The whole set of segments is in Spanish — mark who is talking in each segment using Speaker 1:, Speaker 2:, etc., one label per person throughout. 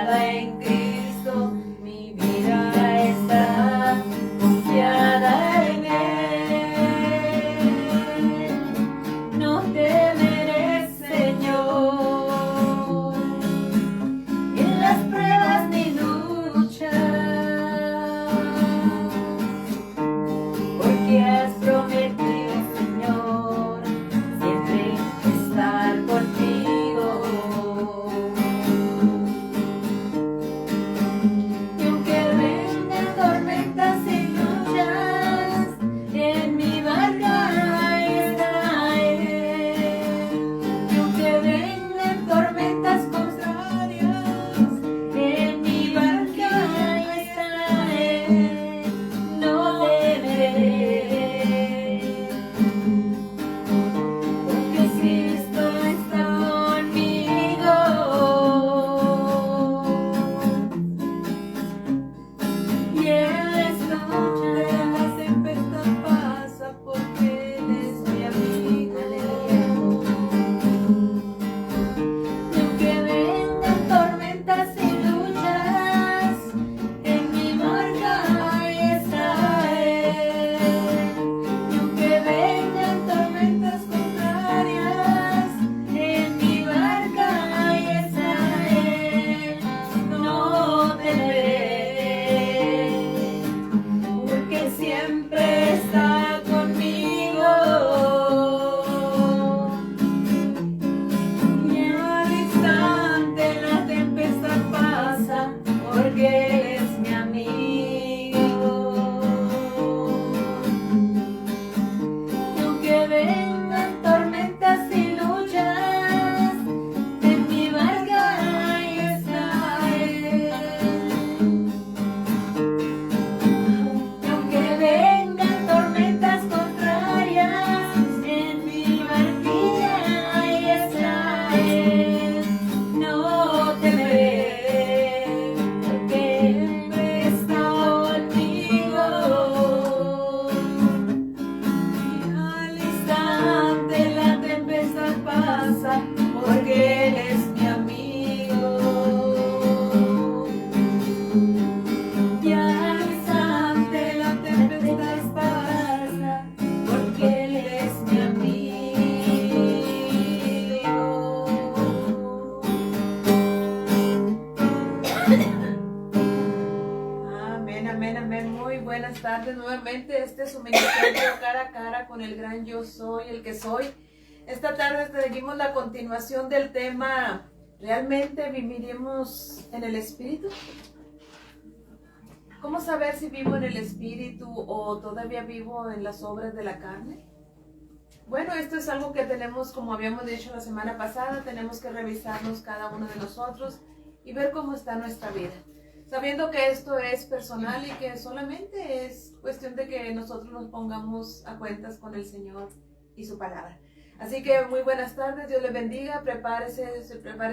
Speaker 1: confiada en Cristo, mi vida está confiada en Él. No temeré, Señor, en las pruebas ni luchas, porque has prometido, Señor, siempre estar contigo. Y aunque vengan tormentas y luchas, en mi barca estaré. Y aunque vengan tormentas contrarias, en mi barca estaré. No temeré, porque Cristo está conmigo. Y Él escucha la tempestad pasa, porque Él es mi amigo. Y aunque vengan tormentas y luchas, en mi barca estaré. Y aunque vengan tormentas contrarias, en mi barca estaré. No temeré, porque siempre está conmigo. Y al instante la tempestad pasa, porque Él es mi amigo. Y aunque vengan tormentas y luchas, en mi barca estaré. Y aunque vengan tormentas contrarias, en mi barquilla estaré. No temeré, porque siempre está conmigo. Y al instante la tempestad pasa, porque Él es mi amigo. Y al instante la tempestad pasa, porque Él es mi amigo. Amén, amén, amén. Muy buenas tardes nuevamente. Este es su ministerio cara a cara con el gran yo soy, el que soy. Esta tarde seguimos la continuación del tema: ¿realmente viviremos en el Espíritu? ¿Cómo saber si vivo en el Espíritu o todavía vivo en las obras de la carne? Bueno, esto es algo que tenemos, como habíamos dicho la semana pasada, tenemos que revisarnos cada uno de nosotros y ver cómo está nuestra vida, sabiendo que esto es personal y que solamente es cuestión de que nosotros nos pongamos a cuentas con el Señor y su palabra. Así que muy buenas tardes, Dios les bendiga, prepare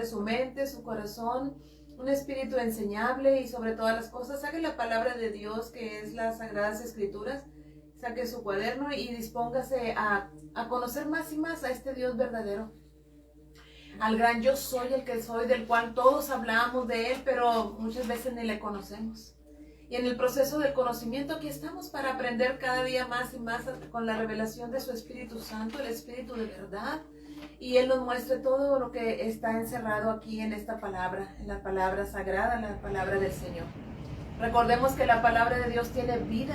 Speaker 1: su mente, su corazón, un espíritu enseñable y sobre todas las cosas, saque la palabra de Dios, que es las Sagradas Escrituras, saque su cuaderno y dispóngase a conocer más y más a este Dios verdadero, al gran yo soy, el que soy, del cual todos hablamos de Él, pero muchas veces ni le conocemos. Y en el proceso del conocimiento aquí estamos para aprender cada día más y más con la revelación de su Espíritu Santo, el Espíritu de verdad, y Él nos muestre todo lo que está encerrado aquí en esta palabra, en la palabra sagrada, en la palabra del Señor. Recordemos que la palabra de Dios tiene vida,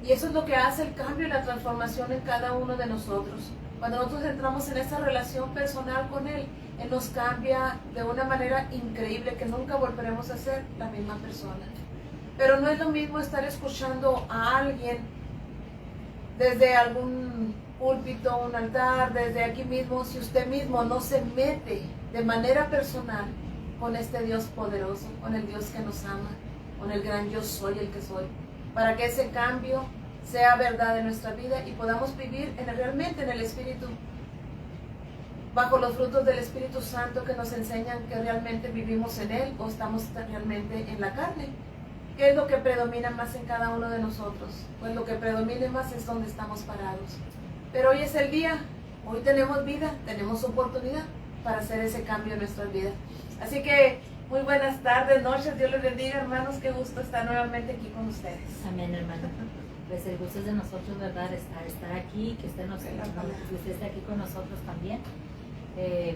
Speaker 1: y eso es lo que hace el cambio y la transformación en cada uno de nosotros. Cuando nosotros entramos en esa relación personal con Él, Él nos cambia de una manera increíble que nunca volveremos a ser la misma persona. Pero no es lo mismo estar escuchando a alguien desde algún púlpito, un altar, desde aquí mismo, si usted mismo no se mete de manera personal con este Dios poderoso, con el Dios que nos ama, con el gran yo soy, el que soy, para que ese cambio sea verdad en nuestra vida y podamos vivir realmente en el Espíritu, bajo los frutos del Espíritu Santo que nos enseñan que realmente vivimos en Él o estamos realmente en la carne. ¿Qué es lo que predomina más en cada uno de nosotros? Pues lo que predomina más es donde estamos parados. Pero hoy es el día, hoy tenemos vida, tenemos oportunidad para hacer ese cambio en nuestras vidas. Así que Muy buenas tardes, noches, Dios les bendiga, hermanos, qué gusto estar nuevamente aquí con ustedes.
Speaker 2: Amén, hermano. Pues el gusto es de nosotros, ¿verdad? Estar aquí, que usted esté aquí con nosotros también.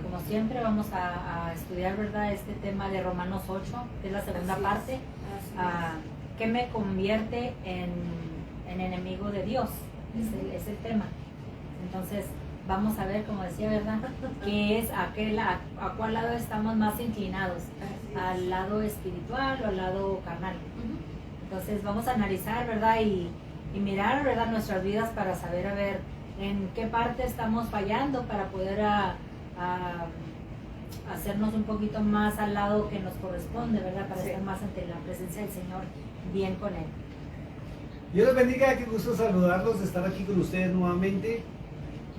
Speaker 2: Como siempre vamos a estudiar, ¿verdad? Este tema de Romanos 8, que es la segunda parte. ¿Qué me convierte en enemigo de Dios? Es el tema. Entonces vamos a ver, como decía, ¿verdad? ¿Qué es a cuál lado estamos más inclinados? ¿Al lado espiritual o al lado carnal? Entonces vamos a analizar, ¿verdad? Y mirar, ¿verdad? Nuestras vidas para saber, a ver, en qué parte estamos fallando para poder hacernos un poquito más al lado que nos corresponde, ¿verdad? Para estar más ante la presencia del Señor, bien con Él.
Speaker 3: Dios les bendiga, qué gusto saludarlos, estar aquí con ustedes nuevamente.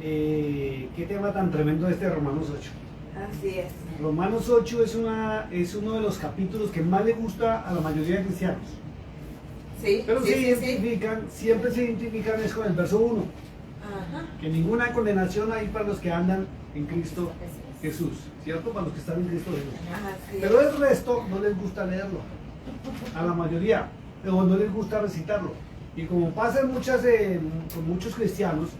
Speaker 3: Qué tema tan tremendo este de Romanos 8.
Speaker 1: Así es.
Speaker 3: Romanos 8 es uno de los capítulos que más le gusta a la mayoría de cristianos.
Speaker 1: Sí,
Speaker 3: pero
Speaker 1: sí,
Speaker 3: siempre se identifican es con el verso 1.
Speaker 1: Ajá.
Speaker 3: Que ninguna condenación hay para los que andan en Cristo Jesús, ¿cierto? Para los que están en Cristo Jesús.
Speaker 1: Así
Speaker 3: Pero
Speaker 1: es.
Speaker 3: el resto no les gusta leerlo, a la mayoría, o no les gusta recitarlo. Y como pasa con muchos cristianos,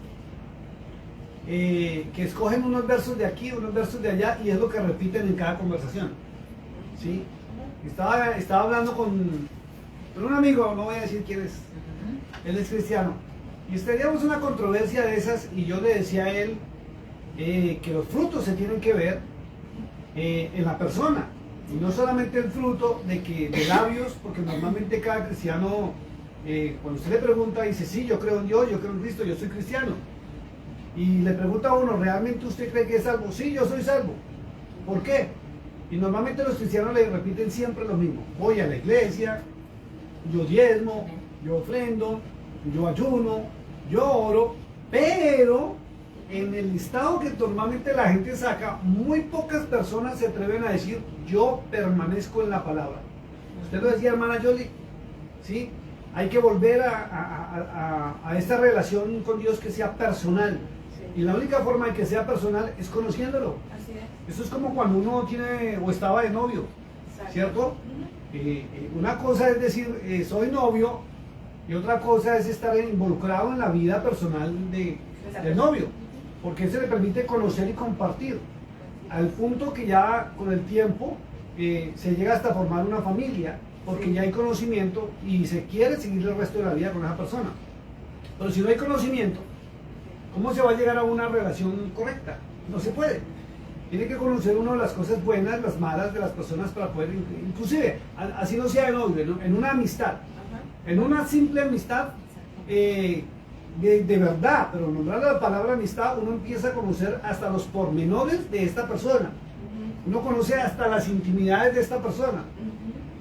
Speaker 3: que escogen unos versos de aquí, unos versos de allá, y es lo que repiten en cada conversación. ¿Sí? Estaba hablando con un amigo, no voy a decir quién es, él es cristiano, y teníamos una controversia de esas, y yo le decía a él que los frutos se tienen que ver en la persona, y no solamente el fruto de labios, porque normalmente cada cristiano, cuando usted le pregunta, dice, sí, yo creo en Dios, yo creo en Cristo, yo soy cristiano. Y le pregunta a uno, ¿realmente usted cree que es salvo? Sí, yo soy salvo. ¿Por qué? Y normalmente los cristianos le repiten siempre lo mismo. Voy a la iglesia, yo diezmo, yo ofrendo, yo ayuno, yo oro, pero en el listado que normalmente la gente saca, muy pocas personas se atreven a decir, yo permanezco en la palabra. Usted lo decía, hermana Yoli, ¿sí? Hay que volver a esta relación con Dios que sea personal. Y la única forma de que sea personal es conociéndolo.
Speaker 1: Así es.
Speaker 3: Eso es como cuando uno tiene o estaba de novio, ¿cierto? Una cosa es decir, soy novio, y otra cosa es estar involucrado en la vida personal del novio, porque se le permite conocer y compartir, al punto que ya con el tiempo se llega hasta formar una familia, porque ya hay conocimiento y se quiere seguir el resto de la vida con esa persona. Pero si no hay conocimiento, ¿cómo se va a llegar a una relación correcta? No se puede. Tiene que conocer uno las cosas buenas, las malas de las personas para poder, inclusive, así no sea de novio, ¿no? En una amistad, en una simple amistad, de verdad, pero nombrar la palabra amistad, uno empieza a conocer hasta los pormenores de esta persona. Uno conoce hasta las intimidades de esta persona.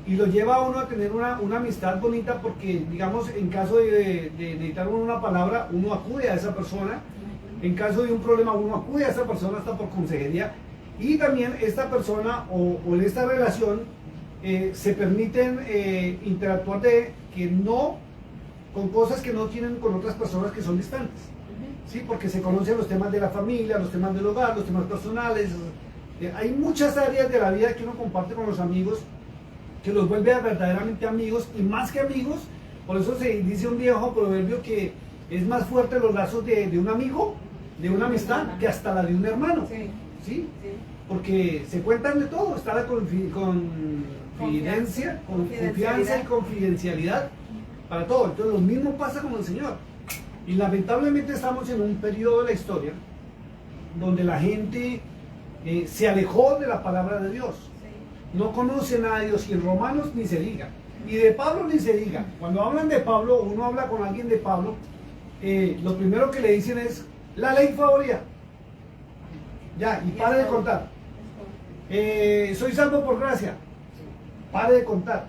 Speaker 3: Y lo lleva a uno a tener una amistad bonita porque, digamos, en caso de necesitar una palabra, uno acude a esa persona. En caso de un problema, uno acude a esa persona hasta por consejería. Y también esta persona o en esta relación se permiten interactuar con cosas que no tienen con otras personas que son distantes. ¿Sí? Porque se conocen los temas de la familia, los temas del hogar, los temas personales. Hay muchas áreas de la vida que uno comparte con los amigos, que los vuelve verdaderamente amigos, y más que amigos, por eso se dice un viejo proverbio que es más fuerte los lazos de un amigo, de una amistad, que hasta la de un hermano.
Speaker 1: Sí.
Speaker 3: ¿Sí? Porque se cuentan de todo, está la confidencia, confianza y confidencialidad para todo. Entonces lo mismo pasa con el Señor. Y lamentablemente estamos en un periodo de la historia donde la gente se alejó de la palabra de Dios. No conocen a Dios, y en Romanos ni se diga, y de Pablo ni se diga. Cuando hablan de Pablo, uno habla con alguien de Pablo, lo primero que le dicen es la ley favorita. Ya, y pare de contar. Soy salvo por gracia. Pare de contar.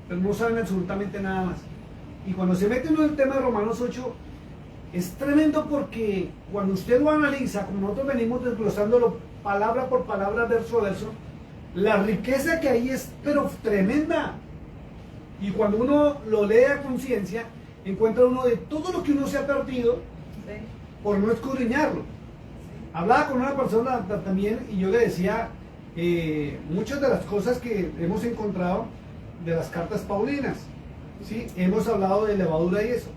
Speaker 3: Pero no saben absolutamente nada más. Y cuando se meten en el tema de Romanos 8, es tremendo porque cuando usted lo analiza, como nosotros venimos desglosándolo palabra por palabra, verso a verso, la riqueza que hay es pero tremenda. Y cuando uno lo lee a conciencia, encuentra uno de todo lo que uno se ha perdido por no escudriñarlo. Hablaba con una persona también y yo le decía, muchas de las cosas que hemos encontrado de las cartas paulinas, ¿sí? Hemos hablado de levadura y eso.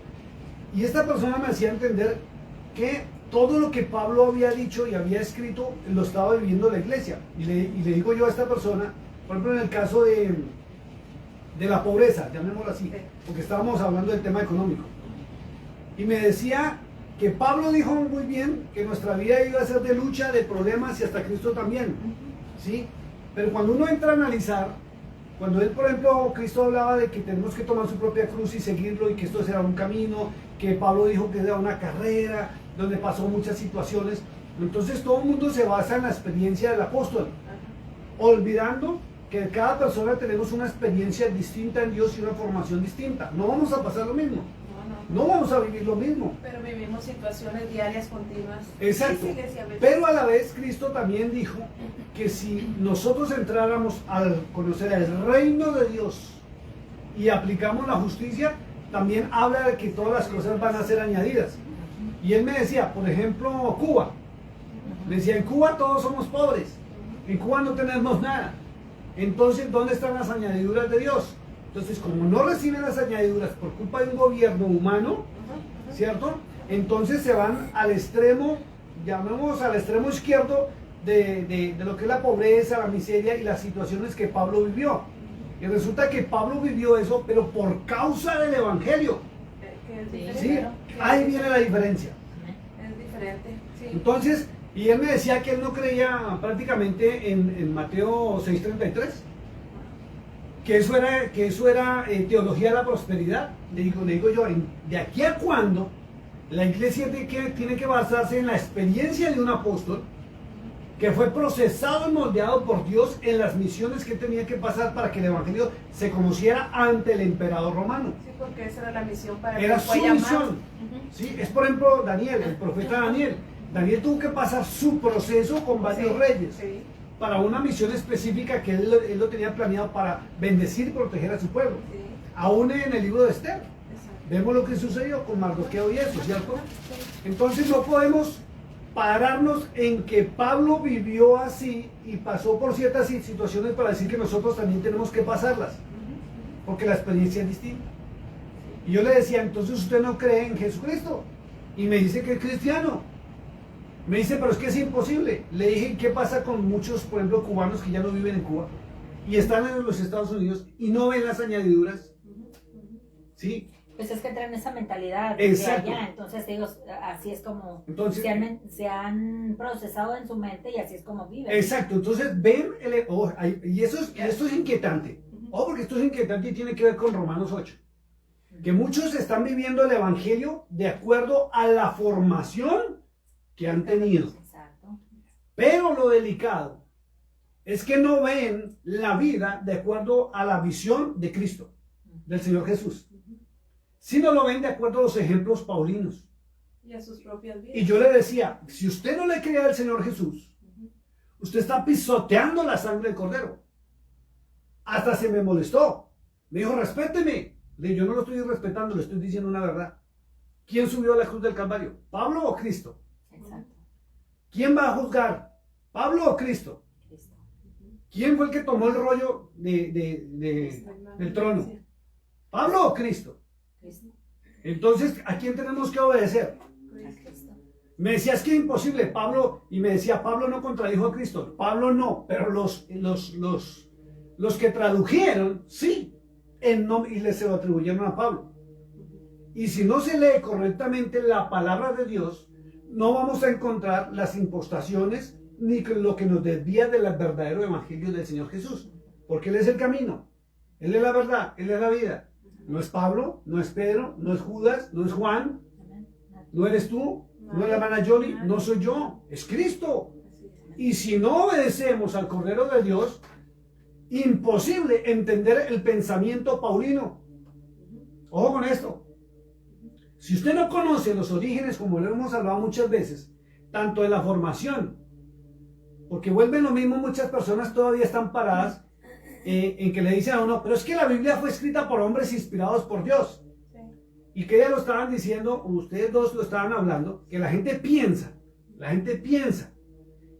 Speaker 3: Y esta persona me hacía entender que todo lo que Pablo había dicho y había escrito lo estaba viviendo la iglesia. Y le digo yo a esta persona, por ejemplo, en el caso de la pobreza, llamémoslo así, porque estábamos hablando del tema económico. Y me decía que Pablo dijo muy bien que nuestra vida iba a ser de lucha, de problemas y hasta Cristo también, ¿sí? Pero cuando uno entra a analizar, cuando él, por ejemplo, Cristo hablaba de que tenemos que tomar su propia cruz y seguirlo y que esto será un camino, que Pablo dijo que era una carrera, donde pasó muchas situaciones, entonces todo el mundo se basa en la experiencia del apóstol, olvidando que cada persona tenemos una experiencia distinta en Dios y una formación distinta. No vamos a pasar lo mismo. No vamos a vivir lo mismo.
Speaker 1: Pero vivimos situaciones diarias continuas.
Speaker 3: Exacto. Pero a la vez Cristo también dijo que si nosotros entráramos al conocer el reino de Dios y aplicamos la justicia, también habla de que todas las cosas van a ser añadidas. Y él me decía, por ejemplo, Cuba. Me decía, en Cuba todos somos pobres. En Cuba no tenemos nada. Entonces, ¿dónde están las añadiduras de Dios? Entonces, como no reciben las añadiduras por culpa de un gobierno humano, ¿cierto? Entonces se van al extremo, llamemos al extremo izquierdo de lo que es la pobreza, la miseria y las situaciones que Pablo vivió. Y resulta que Pablo vivió eso, pero por causa del Evangelio. ¿Sí? Ahí viene la diferencia.
Speaker 1: Es diferente. Sí.
Speaker 3: Entonces, y él me decía que él no creía prácticamente en Mateo 6:33. Que eso era teología de la prosperidad. Le digo yo, ¿de aquí a cuándo la iglesia tiene que basarse en la experiencia de un apóstol que fue procesado y moldeado por Dios en las misiones que tenía que pasar para que el evangelio se conociera ante el emperador romano?
Speaker 1: Sí, porque esa era la misión para
Speaker 3: era
Speaker 1: que
Speaker 3: su
Speaker 1: fue
Speaker 3: misión.
Speaker 1: llamado.
Speaker 3: ¿Sí? Es por ejemplo Daniel, el profeta Daniel. Daniel tuvo que pasar su proceso con varios reyes.
Speaker 1: Sí.
Speaker 3: Para una misión específica que él lo tenía planeado para bendecir y proteger a su pueblo.
Speaker 1: Sí.
Speaker 3: Aún en el libro de Esther,
Speaker 1: Exacto.
Speaker 3: vemos lo que sucedió con Mardoqueo y eso, ¿cierto? Entonces no podemos pararnos en que Pablo vivió así y pasó por ciertas situaciones para decir que nosotros también tenemos que pasarlas, porque la experiencia es distinta. Y yo le decía, entonces usted no cree en Jesucristo, y me dice que es cristiano. Me dice, pero es que es imposible. Le dije, ¿qué pasa con muchos, por ejemplo, cubanos que ya no viven en Cuba y están en los Estados Unidos y no ven las añadiduras? ¿Sí?
Speaker 2: Pues es que traen esa mentalidad
Speaker 3: Exacto.
Speaker 2: de allá, entonces ellos, así es como
Speaker 3: Entonces,
Speaker 2: se han procesado en su mente y así es como viven.
Speaker 3: Exacto, entonces ven, y esto es inquietante. Porque esto es inquietante y tiene que ver con Romanos 8. Que muchos están viviendo el evangelio de acuerdo a la formación que han tenido.
Speaker 2: Exacto.
Speaker 3: Pero lo delicado es que no ven la vida de acuerdo a la visión de Cristo, del Señor Jesús, sino lo ven de acuerdo a los ejemplos paulinos.
Speaker 1: Y a sus propias vidas.
Speaker 3: Y yo le decía, si usted no le cree al Señor Jesús, usted está pisoteando la sangre del Cordero. Hasta se me molestó. Me dijo, respéteme. Le dije, yo no lo estoy respetando, le estoy diciendo una verdad. ¿Quién subió a la cruz del Calvario? ¿Pablo o Cristo?
Speaker 2: Exacto.
Speaker 3: ¿Quién va a juzgar? ¿Pablo o Cristo?
Speaker 2: Cristo.
Speaker 3: ¿Quién fue el que tomó el rollo del trono? ¿Pablo o Cristo?
Speaker 2: Cristo.
Speaker 3: Entonces, ¿a quién tenemos que obedecer?
Speaker 2: A Cristo.
Speaker 3: Me decía, es que es imposible, Pablo, y me decía, Pablo no contradijo a Cristo. Pablo no, pero los que tradujeron, sí, y se lo atribuyeron a Pablo. Y si no se lee correctamente la palabra de Dios, no vamos a encontrar las impostaciones ni lo que nos desvía del verdadero evangelio del Señor Jesús. Porque Él es el camino, Él es la verdad, Él es la vida. No es Pablo, no es Pedro, no es Judas, no es Juan, no eres tú, no es la hermana Johnny, no soy yo, es Cristo. Y si no obedecemos al Cordero de Dios, imposible entender el pensamiento paulino. Ojo con esto. Si usted no conoce los orígenes, como lo hemos hablado muchas veces, tanto de la formación, porque vuelven lo mismo, muchas personas todavía están paradas en que le dicen a uno, pero es que la Biblia fue escrita por hombres inspirados por Dios.
Speaker 1: Sí.
Speaker 3: Y que ya lo estaban diciendo, ustedes dos lo estaban hablando, que la gente piensa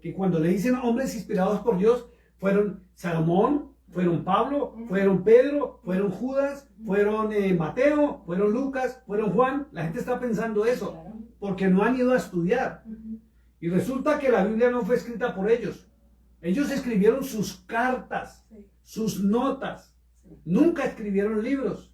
Speaker 3: que cuando le dicen hombres inspirados por Dios, Fueron Salomón, fueron Pablo, fueron Pedro, fueron Judas, fueron Mateo, fueron Lucas, fueron Juan. La gente está pensando eso porque no han ido a estudiar. Y resulta que la Biblia no fue escrita por ellos. Ellos escribieron sus cartas, sus notas. Nunca escribieron libros.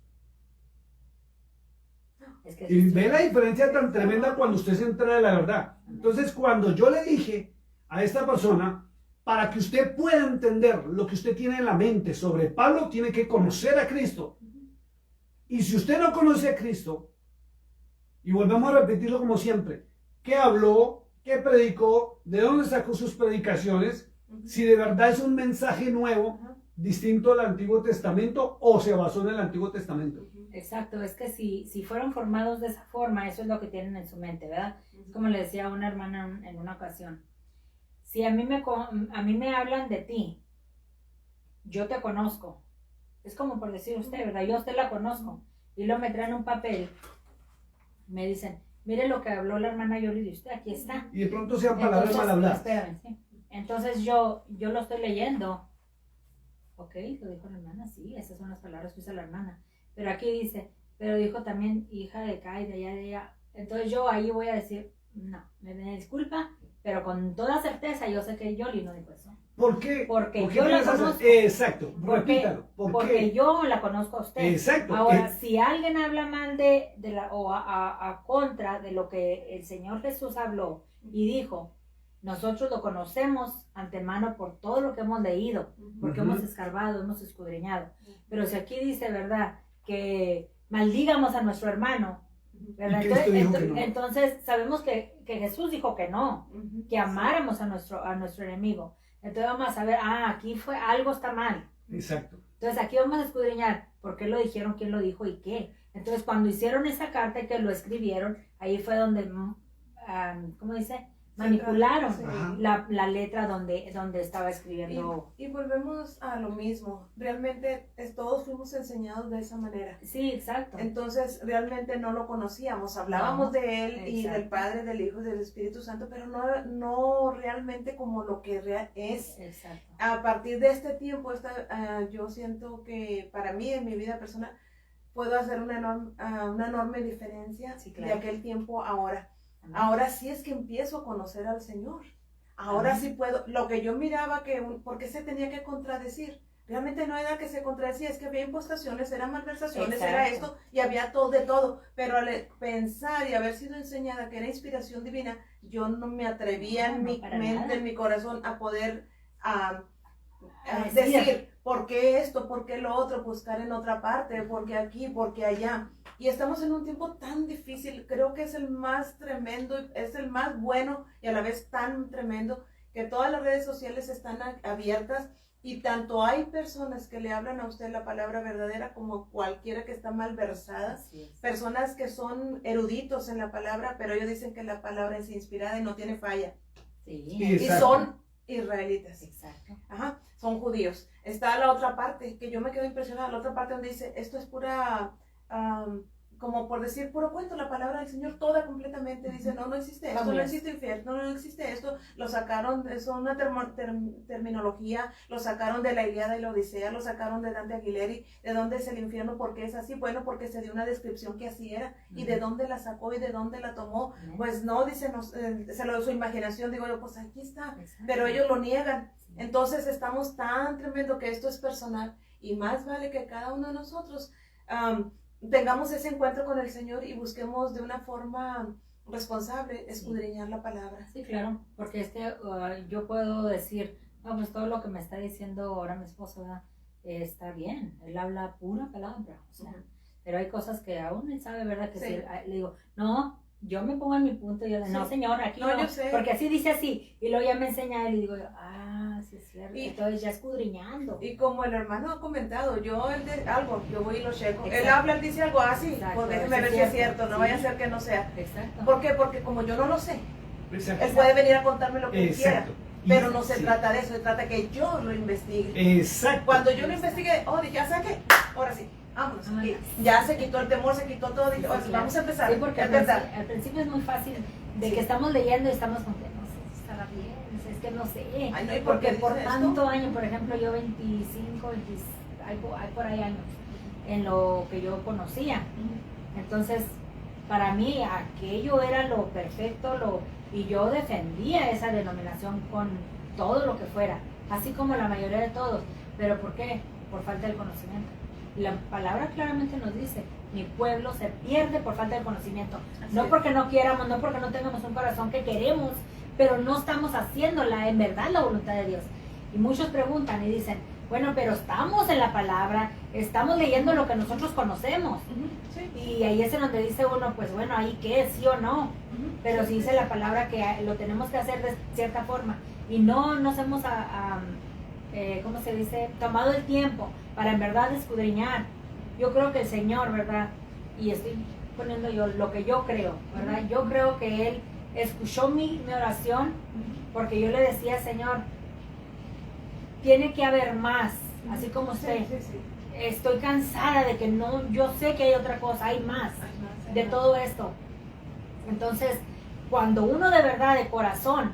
Speaker 3: Y ve la diferencia tan tremenda cuando usted se entera de la verdad. Entonces, cuando yo le dije a esta persona, para que usted pueda entender lo que usted tiene en la mente sobre Pablo, tiene que conocer a Cristo. Y si usted no conoce a Cristo, y volvemos a repetirlo como siempre, ¿qué habló? ¿Qué predicó? ¿De dónde sacó sus predicaciones? Si de verdad es un mensaje nuevo, distinto al Antiguo Testamento, o se basó en el Antiguo Testamento.
Speaker 2: Exacto, es que si fueron formados de esa forma, eso es lo que tienen en su mente, ¿verdad? Es como le decía a una hermana en una ocasión. Si a mí me hablan de ti, yo te conozco. Es como por decir usted, ¿verdad? Yo a usted la conozco. Y luego me traen un papel, me dicen, mire lo que habló la hermana Yoli de usted, aquí está.
Speaker 3: Y de pronto sean palabras mal habladas.
Speaker 2: Espérame, sí. Entonces yo lo estoy leyendo. Ok, lo dijo la hermana, sí, esas son las palabras que usa la hermana. Pero aquí dice, pero dijo también hija de acá y de allá, de allá. Entonces yo ahí voy a decir, no, me disculpa, pero con toda certeza yo sé que Yoli no dijo eso.
Speaker 3: ¿Por qué?
Speaker 2: Porque yo la conozco.
Speaker 3: Exacto, repítalo.
Speaker 2: Porque yo la conozco a usted.
Speaker 3: Exacto.
Speaker 2: Ahora, si alguien habla mal o a contra de lo que el Señor Jesús habló y dijo, nosotros lo conocemos antemano por todo lo que hemos leído, porque hemos escarbado, hemos escudriñado. Pero si aquí dice, ¿verdad?, que maldigamos a nuestro hermano, ¿verdad? Entonces sabemos que Jesús dijo que no, que amáramos a nuestro enemigo. Entonces vamos a saber, aquí fue, algo está mal.
Speaker 3: Exacto.
Speaker 2: Entonces aquí vamos a escudriñar por qué lo dijeron, quién lo dijo y qué. Entonces cuando hicieron esa carta y que lo escribieron, ahí fue donde, ¿cómo dice?, manipularon la letra donde estaba escribiendo.
Speaker 1: Y volvemos a lo mismo. Realmente todos fuimos enseñados de esa manera.
Speaker 2: Sí, exacto.
Speaker 1: Entonces realmente no lo conocíamos. Hablábamos de él y del Padre, del Hijo y del Espíritu Santo, pero no realmente como lo que real es.
Speaker 2: Exacto.
Speaker 1: A partir de este tiempo, yo siento que para mí, en mi vida personal, puedo hacer una enorme diferencia de aquel tiempo a ahora. Ahora sí es que empiezo a conocer al Señor. Ahora sí puedo. Lo que yo miraba ¿por qué se tenía que contradecir? Realmente no era que se contradecía, es que había impostaciones, eran malversaciones, era esto y había de todo. Pero al pensar y haber sido enseñada que era inspiración divina, yo no me atrevía en mi mente, en mi corazón, a poder decir, ¿por qué esto? ¿Por qué lo otro? Buscar en otra parte, ¿por qué aquí? ¿Por qué allá? Y estamos en un tiempo tan difícil, creo que es el más tremendo, es el más bueno y a la vez tan tremendo, que todas las redes sociales están abiertas y tanto hay personas que le hablan a usted la palabra verdadera como cualquiera que está mal versada, personas que son eruditos en la palabra, pero ellos dicen que la palabra es inspirada y no tiene falla.
Speaker 2: Sí.
Speaker 1: Y son israelitas.
Speaker 2: Exacto.
Speaker 1: Son judíos. Está la otra parte, que yo me quedo impresionada, la otra parte donde dice, esto es pura, como por decir puro cuento, la palabra del Señor toda completamente dice, no existe esto, no existe infierno, no existe esto, lo sacaron, es una terminología, lo sacaron de la Ilíada y la Odisea, lo sacaron de Dante Alighieri, de dónde es el infierno, por qué es así, bueno, porque se dio una descripción que así era, y de dónde la sacó y de dónde la tomó, pues no, dice, su imaginación, digo yo, pues aquí está, pero ellos lo niegan. Entonces estamos tan tremendo que esto es personal y más vale que cada uno de nosotros tengamos ese encuentro con el Señor y busquemos de una forma responsable escudriñar la palabra.
Speaker 2: Sí, claro, porque yo puedo decir, no, pues todo lo que me está diciendo ahora mi esposo está bien, él habla pura palabra, o sea, pero hay cosas que aún él sabe, ¿verdad? Que si le digo, no, yo me pongo en mi punto y yo digo, no señor, aquí no,
Speaker 1: yo sé.
Speaker 2: Porque así dice así, y luego ya me enseña él y digo, sí es cierto, entonces ya escudriñando.
Speaker 1: Y como el hermano ha comentado, yo voy y lo checo, él habla, él dice algo así, pues déjeme ver si es cierto, no vaya a ser que no sea.
Speaker 2: Exacto.
Speaker 1: ¿Por qué? Porque como yo no lo sé, él puede venir a contarme lo que quiera. Pero no se trata de eso, se trata que yo lo investigue.
Speaker 3: Exacto.
Speaker 1: Cuando yo lo investigué, dije, ¿ya saqué? Ahora sí, vámonos. Ya se quitó el temor, se quitó todo, dije, vamos a empezar.
Speaker 2: Sí, porque al principio es muy fácil de que estamos leyendo y estamos con que no sé si estará bien, que no sé.
Speaker 1: Ay, no, ¿y por qué
Speaker 2: porque por
Speaker 1: dice
Speaker 2: tanto
Speaker 1: esto?
Speaker 2: años, por ejemplo, yo 25, 20, hay por ahí años en lo que yo conocía. Entonces, para mí aquello era lo perfecto, y yo defendía esa denominación con todo lo que fuera, así como la mayoría de todos. ¿Pero por qué? Por falta de conocimiento. La palabra claramente nos dice, mi pueblo se pierde por falta de conocimiento.
Speaker 1: Así
Speaker 2: No
Speaker 1: es.
Speaker 2: porque no quieramos, no porque no tengamos un corazón que queremos, pero no estamos haciéndola en verdad la voluntad de Dios. Y muchos preguntan y dicen, bueno, pero estamos en la palabra, estamos leyendo lo que nosotros conocemos.
Speaker 1: Sí.
Speaker 2: Y ahí es en donde dice uno, pues bueno, ahí qué, sí o no. Pero sí dice la palabra que lo tenemos que hacer de cierta forma. Y no nos hemos, ¿cómo se dice? Tomado el tiempo para en verdad escudriñar. Yo creo que el Señor, ¿verdad? Y estoy poniendo yo lo que yo creo, ¿verdad? Yo creo que Él escuchó mi oración porque yo le decía, Señor, tiene que haber más, así como usted.
Speaker 1: Sí, sí.
Speaker 2: Estoy cansada de que no, yo sé que hay otra cosa, hay más de todo esto. Entonces, cuando uno de verdad, de corazón,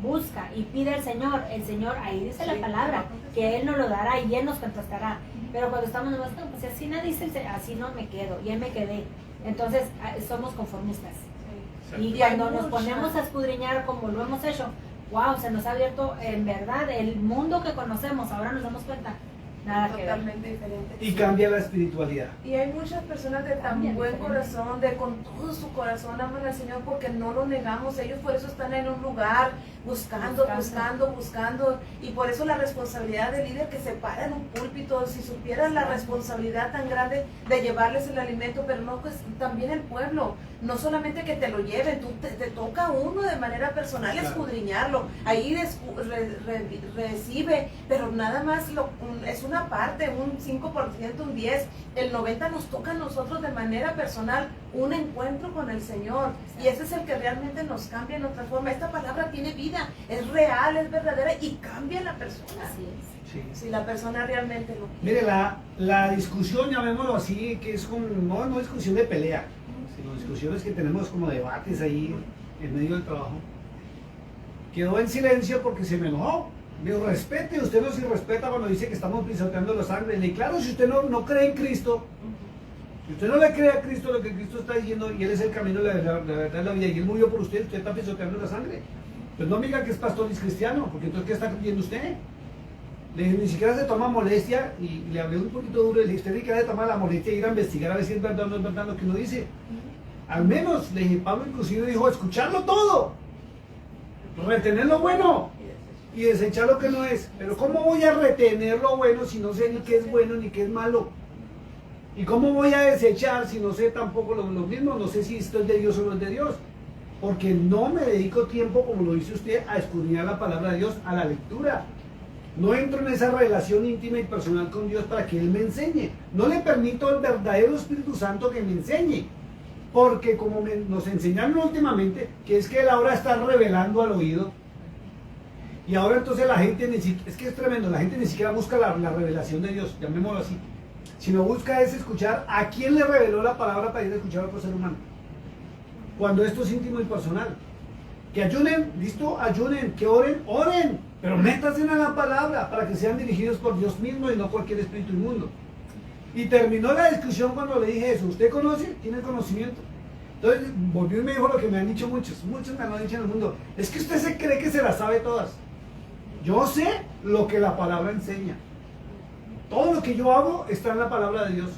Speaker 2: busca y pide al Señor, el Señor, ahí dice
Speaker 1: Sí,
Speaker 2: la palabra,
Speaker 1: claro.
Speaker 2: que Él nos lo dará y Él nos contestará. Pero cuando estamos nomás, no, pues así no dice, así no me quedo, y Él me quedé. Entonces, somos conformistas. Y
Speaker 1: Y hay
Speaker 2: cuando nos
Speaker 1: mucha-
Speaker 2: ponemos a escudriñar como lo hemos hecho, wow, se nos ha abierto en verdad el mundo que conocemos, ahora nos damos cuenta, nada que ver.
Speaker 1: Totalmente diferente.
Speaker 3: Y cambia la espiritualidad.
Speaker 1: Y hay muchas personas de tan
Speaker 2: Cambia
Speaker 1: buen
Speaker 2: diferente.
Speaker 1: corazón, de con todo su corazón aman al Señor porque no lo negamos. Ellos por eso están en un lugar buscando. Y por eso la responsabilidad del líder que se para en un púlpito, si supieran la responsabilidad tan grande de llevarles el alimento, pero no, pues también el pueblo. No solamente que te lo lleven, te toca a uno de manera personal
Speaker 3: Claro.
Speaker 1: escudriñarlo. Ahí recibe, pero nada más es una parte, un 5%, un 10%. El 90% nos toca a nosotros de manera personal un encuentro con el Señor. Y ese es el que realmente nos cambia en otra forma. Esta palabra tiene vida, es real, es verdadera y cambia a la persona.
Speaker 2: Así es.
Speaker 3: Sí.
Speaker 1: Si la persona realmente lo quiere.
Speaker 3: Mire, la discusión, llamémoslo así, que es como, no discusión de pelea, sino discusiones que tenemos como debates ahí en medio del trabajo, quedó en silencio porque se me enojó. Me dijo, respete, usted nos irrespeta cuando dice que estamos pisoteando la sangre. Y claro, si usted no cree en Cristo, si usted no le cree a Cristo lo que Cristo está diciendo, y Él es el camino, la verdad y la vida, y Él murió por usted está pisoteando la sangre. Pues no me diga que es pastor y es cristiano, porque entonces ¿qué está creyendo usted? Le dije, ni siquiera se toma molestia, y le hablé un poquito duro, y le dije, usted ni siquiera se toma la molestia de ir a investigar a ver si es verdad o no es verdad lo que uno dice. Al menos, le dije, Pablo inclusive dijo, escucharlo todo, retener lo bueno y desechar lo que no es. Pero ¿cómo voy a retener lo bueno si no sé ni qué es bueno ni qué es malo? ¿Y cómo voy a desechar si no sé tampoco lo mismo? No sé si esto es de Dios o no es de Dios. Porque no me dedico tiempo, como lo dice usted, a escudriñar la palabra de Dios, a la lectura. No entro en esa relación íntima y personal con Dios para que Él me enseñe. No le permito al verdadero Espíritu Santo que me enseñe. Porque como nos enseñaron últimamente, que es que Él ahora está revelando al oído. Y ahora entonces la gente, es que es tremendo, la gente ni siquiera busca la revelación de Dios, llamémoslo así. Sino busca es escuchar a quién le reveló la palabra para ir a escuchar a otro ser humano. Cuando esto es íntimo y personal. Que ayunen, listo, ayunen, que oren, pero métanse a la palabra para que sean dirigidos por Dios mismo y no cualquier espíritu inmundo. Y terminó la discusión cuando le dije eso. ¿Usted conoce? ¿Tiene conocimiento? Entonces volvió y me dijo lo que me han dicho muchos me lo han dicho en el mundo. Es que usted se cree que se las sabe todas. Yo sé lo que la palabra enseña. Todo lo que yo hago está en la palabra de Dios.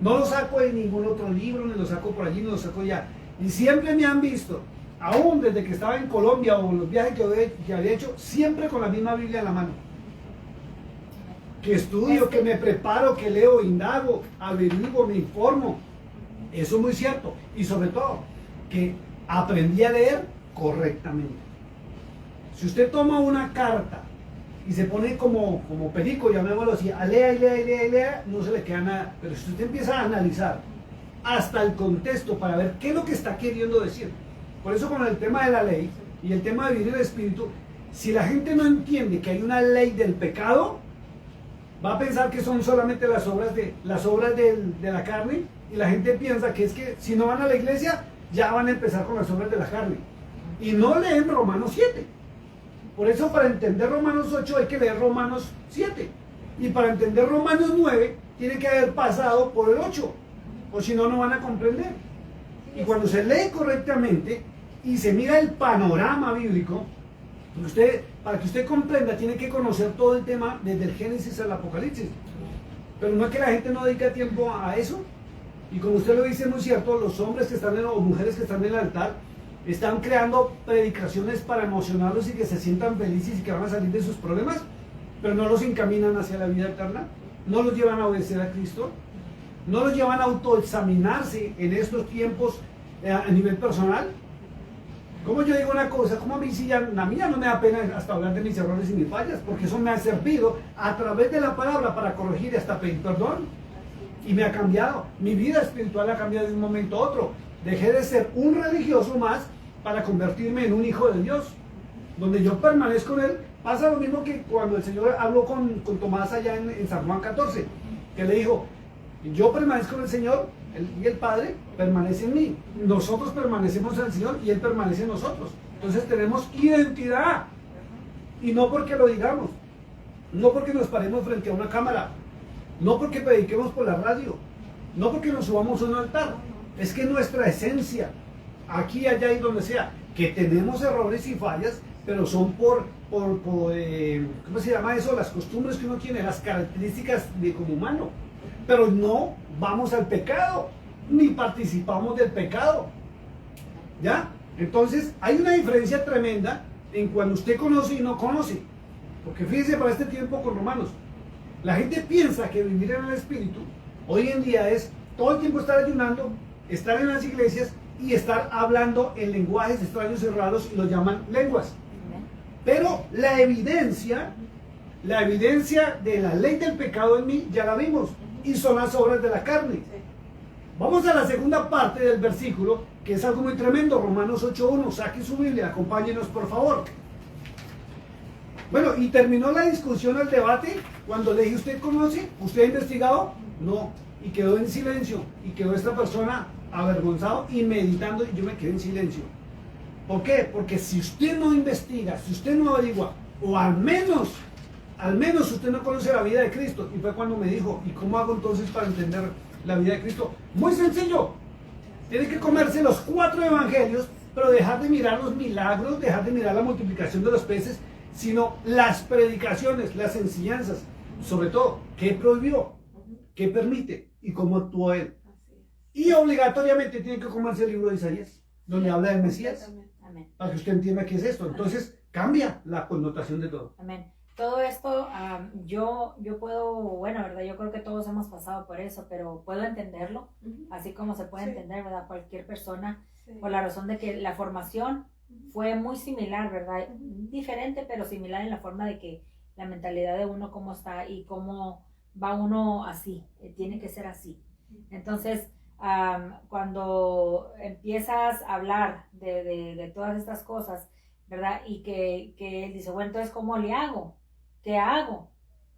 Speaker 3: No lo saco de ningún otro libro, ni lo saco por allí, ni lo saco ya. Y siempre me han visto, aún desde que estaba en Colombia o en los viajes que había hecho, siempre con la misma Biblia en la mano. Que estudio, que me preparo, que leo, indago, averiguo, me informo. Eso es muy cierto. Y sobre todo, que aprendí a leer correctamente. Si usted toma una carta y se pone como perico, llamémoslo así, a lea, no se le queda nada. Pero si usted empieza a analizar hasta el contexto para ver qué es lo que está queriendo decir. Por eso con el tema de la ley y el tema de vivir el espíritu, si la gente no entiende que hay una ley del pecado, va a pensar que son solamente las obras de la carne, y la gente piensa que es que si no van a la iglesia ya van a empezar con las obras de la carne y no leen Romanos 7. Por eso para entender Romanos 8 hay que leer Romanos 7. Y para entender Romanos 9 tiene que haber pasado por el 8. O si no, no van a comprender. Y cuando se lee correctamente y se mira el panorama bíblico, para que usted comprenda, tiene que conocer todo el tema desde el Génesis al Apocalipsis. Pero no es que la gente no dedica tiempo a eso. Y como usted lo dice muy cierto, los hombres que están o mujeres que están en el altar están creando predicaciones para emocionarlos y que se sientan felices y que van a salir de sus problemas, pero no los encaminan hacia la vida eterna, no los llevan a obedecer a Cristo, no los llevan a autoexaminarse en estos tiempos a nivel personal. Como yo digo una cosa, como a mí ya no me da pena hasta hablar de mis errores y mis fallas, porque eso me ha servido a través de la palabra para corregir y hasta pedir perdón. Y me ha cambiado, mi vida espiritual ha cambiado de un momento a otro. Dejé de ser un religioso más para convertirme en un hijo de Dios, donde yo permanezco en Él. Pasa lo mismo que cuando el Señor habló con Tomás allá en San Juan 14, que le dijo, yo permanezco en el Señor y el Padre permanece en mí. Nosotros permanecemos en el Señor y Él permanece en nosotros. Entonces tenemos identidad. Y no porque lo digamos, no porque nos paremos frente a una cámara, no porque prediquemos por la radio, no porque nos subamos a un altar. Es que nuestra esencia, aquí, allá y donde sea, que tenemos errores y fallas, pero son por ¿cómo se llama eso? Las costumbres que uno tiene, las características de como humano. Pero no vamos al pecado, ni participamos del pecado. ¿Ya? Entonces, hay una diferencia tremenda en cuando usted conoce y no conoce. Porque fíjese para este tiempo con Romanos, la gente piensa que vivir en el Espíritu, hoy en día es todo el tiempo estar ayunando, estar en las iglesias y estar hablando en lenguajes extraños y raros y los llaman lenguas. Pero la evidencia de la ley del pecado en mí ya la vimos y son las obras de la carne. Vamos a la segunda parte del versículo, que es algo muy tremendo, Romanos 8.1. Saque su Biblia, acompáñenos por favor. Bueno, y terminó la discusión, el debate, cuando le dije, ¿usted conoce? ¿Usted ha investigado? No. Y quedó en silencio. Y quedó esta persona avergonzado y meditando, y yo me quedé en silencio. ¿Por qué? Porque si usted no investiga, si usted no averigua, o al menos usted no conoce la vida de Cristo. Y fue cuando me dijo, ¿y cómo hago entonces para entender la vida de Cristo? Muy sencillo. Tiene que comerse los 4 evangelios, pero dejar de mirar los milagros, dejar de mirar la multiplicación de los peces, sino las predicaciones, las enseñanzas, sobre todo, ¿qué prohibió? ¿Qué permite? ¿Y cómo actuó Él? Y obligatoriamente tiene que comerse el libro de Isaías, donde habla del Mesías, para que usted entienda qué es esto. Entonces, cambia la connotación de todo.
Speaker 2: Amén. Todo esto, yo puedo, bueno, ¿verdad? Yo creo que todos hemos pasado por eso, pero puedo entenderlo, así como se puede entender, ¿verdad? Cualquier persona, por la razón de que la formación fue muy similar, ¿verdad? Diferente, pero similar en la forma de que la mentalidad de uno cómo está y cómo va uno así, tiene que ser así. Entonces, cuando empiezas a hablar de todas estas cosas, ¿verdad? Y que él dice, bueno, entonces, ¿cómo le hago? ¿Qué hago?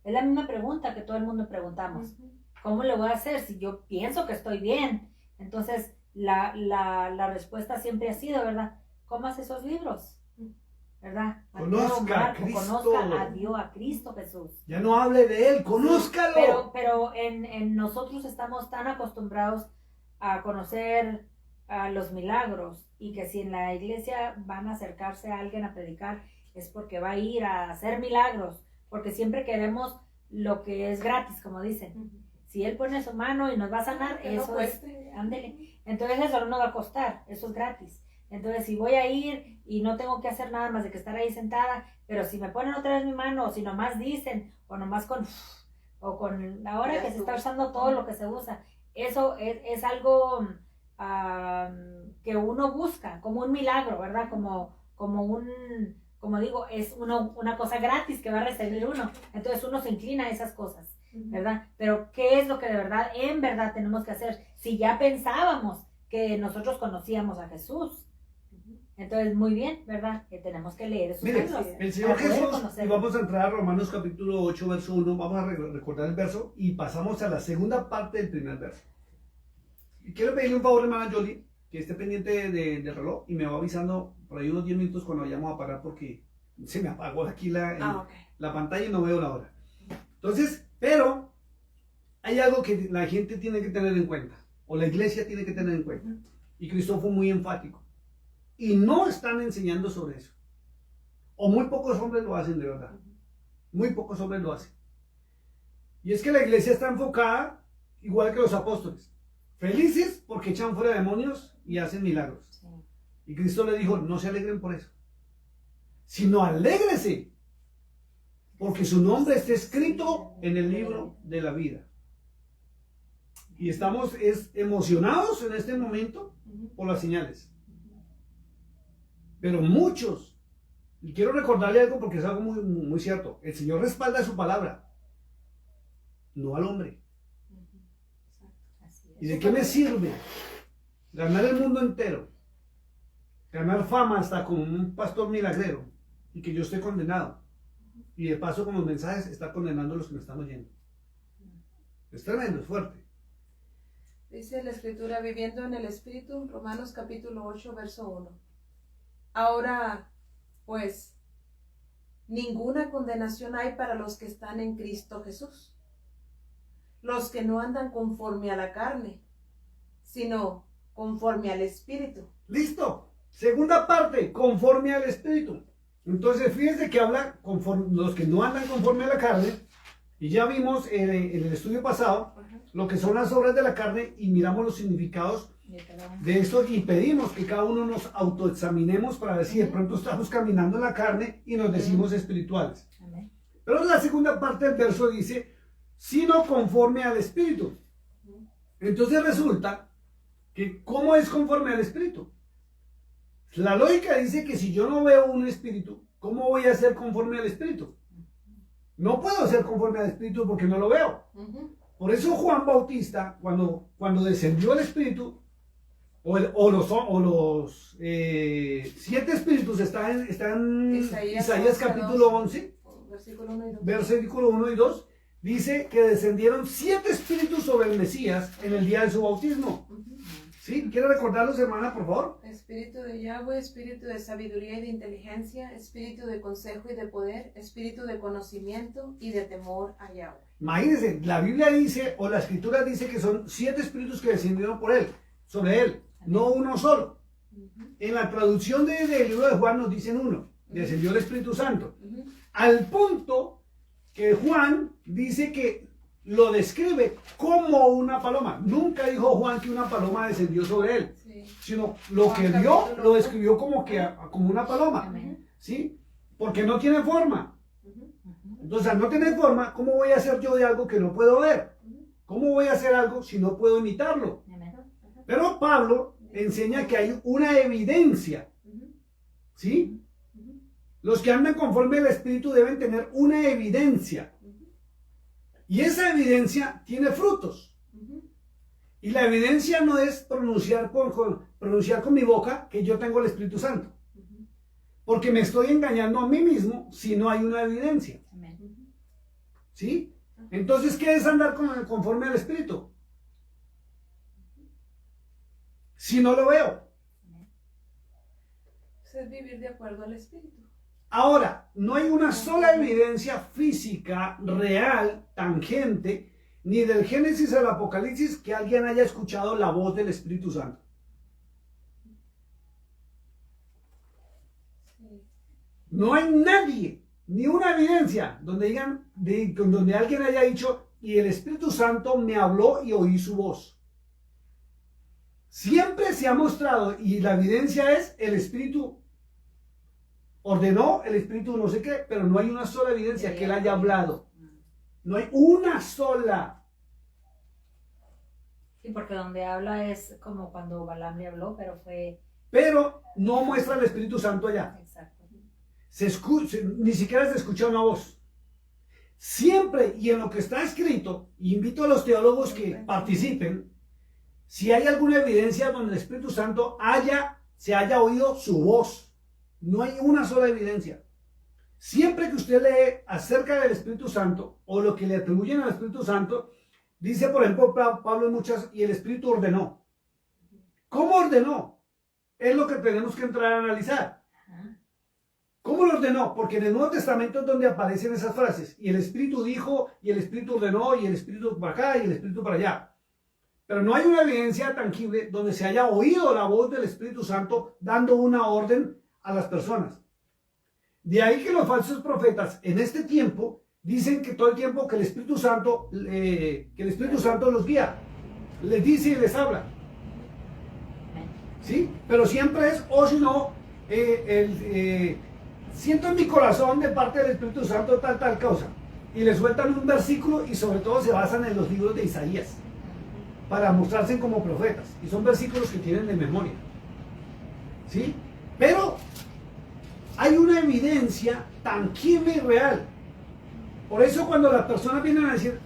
Speaker 2: Es la misma pregunta que todo el mundo preguntamos. ¿Cómo le voy a hacer si yo pienso que estoy bien? Entonces, la respuesta siempre ha sido, ¿verdad? Comas esos libros, ¿verdad?
Speaker 3: Conozca a Cristo.
Speaker 2: Conozca a Dios, a Cristo Jesús.
Speaker 3: Ya no hable de Él, conózcalo.
Speaker 2: Pero en nosotros estamos tan acostumbrados a conocer los milagros, y que si en la iglesia van a acercarse a alguien a predicar es porque va a ir a hacer milagros, porque siempre queremos lo que es gratis, como dicen. Si Él pone su mano y nos va a sanar, eso es, ándele. Entonces eso no nos va a costar, eso es gratis. Entonces si voy a ir y no tengo que hacer nada más de que estar ahí sentada, pero si me ponen otra vez mi mano, o si nomás dicen, o nomás con ahora que se está usando todo lo que se usa, eso es algo que uno busca, como un milagro, ¿verdad? Como digo, es una cosa gratis que va a recibir uno. Entonces uno se inclina a esas cosas, ¿verdad? Pero ¿qué es lo que de verdad, en verdad tenemos que hacer? Si ya pensábamos que nosotros conocíamos a Jesús, entonces muy bien, ¿verdad? Que tenemos que leer esos libros.
Speaker 3: El Señor Jesús, y vamos a entrar a Romanos capítulo 8, verso 1, vamos a recordar el verso y pasamos a la segunda parte del primer verso. Y quiero pedirle un favor, hermana Jolie, que esté pendiente del reloj y me va avisando por ahí unos 10 minutos cuando vayamos a parar, porque Se me apagó aquí
Speaker 1: Ok.
Speaker 3: la pantalla y no veo la hora. Entonces, pero hay algo que la gente tiene que tener en cuenta, o la iglesia tiene que tener en cuenta. Y Cristo fue muy enfático. Y no están enseñando sobre eso. O muy pocos hombres lo hacen de verdad. Muy pocos hombres lo hacen. Y es que la iglesia está enfocada igual que los apóstoles. Felices porque echan fuera demonios y hacen milagros.
Speaker 2: Sí.
Speaker 3: Y Cristo le dijo, no se alegren por eso, sino alégrese, porque su nombre está escrito en el libro de la vida. Y estamos emocionados en este momento por las señales. Pero muchos, y quiero recordarle algo porque es algo muy, muy cierto, el Señor respalda su palabra, no al hombre.
Speaker 2: Así
Speaker 3: ¿Y
Speaker 2: es.
Speaker 3: de qué me sirve ganar el mundo entero? Ganar fama hasta como un pastor milagrero y que yo esté condenado. Y de paso con los mensajes está condenando a los que me están oyendo. Es tremendo, es fuerte.
Speaker 1: Dice la escritura, viviendo en el Espíritu, Romanos capítulo 8, verso 1. Ahora, pues, ninguna condenación hay para los que están en Cristo Jesús. Los que no andan conforme a la carne, sino conforme al Espíritu.
Speaker 3: Listo. Segunda parte, conforme al Espíritu. Entonces, fíjense que habla conforme, los que no andan conforme a la carne. Y ya vimos en el estudio pasado lo que son las obras de la carne y miramos los significados de esto y pedimos que cada uno nos autoexaminemos para ver si de pronto estamos caminando en la carne y nos decimos espirituales.
Speaker 2: Amén.
Speaker 3: Pero la segunda parte del verso dice, sino conforme al Espíritu. Entonces resulta que ¿cómo es conforme al Espíritu? La lógica dice que si yo no veo un Espíritu, ¿cómo voy a ser conforme al Espíritu? No puedo ser conforme al Espíritu porque no lo veo. Por eso Juan Bautista, cuando descendió el Espíritu, o los 7 espíritus están en Isaías capítulo 11, versículo 1 y 2, dice que descendieron 7 espíritus sobre el Mesías en el día de su bautismo. ¿Sí? ¿Quiere recordarlos, hermana, por favor?
Speaker 1: Espíritu de Yahweh, espíritu de sabiduría y de inteligencia, espíritu de consejo y de poder, espíritu de conocimiento y de temor a Yahweh.
Speaker 3: Imagínense, la Biblia dice, o la Escritura dice que son 7 espíritus que descendieron sobre él, no uno solo. En la traducción del libro de Juan nos dicen uno, descendió el Espíritu Santo. Al punto que Juan dice que lo describe como una paloma. Nunca dijo Juan que una paloma descendió sobre él, sino lo que vio lo describió como una paloma. ¿Sí? Porque no tiene forma. Entonces, al no tener forma, ¿cómo voy a hacer yo de algo que no puedo ver? ¿Cómo voy a hacer algo si no puedo imitarlo? Pero Pablo enseña que hay una evidencia. ¿Sí? Los que andan conforme al Espíritu deben tener una evidencia. Y esa evidencia tiene frutos. Y la evidencia no es pronunciar con mi boca que yo tengo el Espíritu Santo. Porque me estoy engañando a mí mismo si no hay una evidencia. ¿Sí? Entonces, ¿qué es andar conforme al Espíritu? Si no lo veo.
Speaker 1: Es vivir de acuerdo al Espíritu.
Speaker 3: Ahora, no hay una sola evidencia física, real, tangente, ni del Génesis al Apocalipsis que alguien haya escuchado la voz del Espíritu Santo. No hay nadie, ni una evidencia donde alguien haya dicho, y el Espíritu Santo me habló y oí su voz. Siempre se ha mostrado, y la evidencia es el Espíritu ordenó, el Espíritu no sé qué, pero no hay una sola evidencia que él haya hablado. No hay una sola.
Speaker 2: Sí, porque donde habla es como cuando Balaam le habló,
Speaker 3: pero no muestra el Espíritu Santo allá.
Speaker 2: Exacto.
Speaker 3: Ni siquiera se escucha una voz. Siempre, y en lo que está escrito, y invito a los teólogos que participen, si hay alguna evidencia donde el Espíritu Santo se haya oído su voz. No hay una sola evidencia. Siempre que usted lee acerca del Espíritu Santo o lo que le atribuyen al Espíritu Santo, dice por ejemplo Pablo en muchas, y el Espíritu ordenó. ¿Cómo ordenó? Es lo que tenemos que entrar a analizar. ¿Cómo lo ordenó? Porque en el Nuevo Testamento es donde aparecen esas frases. Y el Espíritu dijo, y el Espíritu ordenó, y el Espíritu para acá, y el Espíritu para allá. Pero no hay una evidencia tangible donde se haya oído la voz del Espíritu Santo dando una orden a las personas. De ahí que los falsos profetas en este tiempo dicen que todo el tiempo que el Espíritu Santo los guía, les dice y les habla. ¿Sí? Pero siempre es, o si no, siento en mi corazón de parte del Espíritu Santo tal causa. Y le sueltan un versículo y sobre todo se basan en los libros de Isaías para mostrarse como profetas. Y son versículos que tienen de memoria. ¿Sí? Pero hay una evidencia tangible y real. Por eso cuando las personas vienen a decir,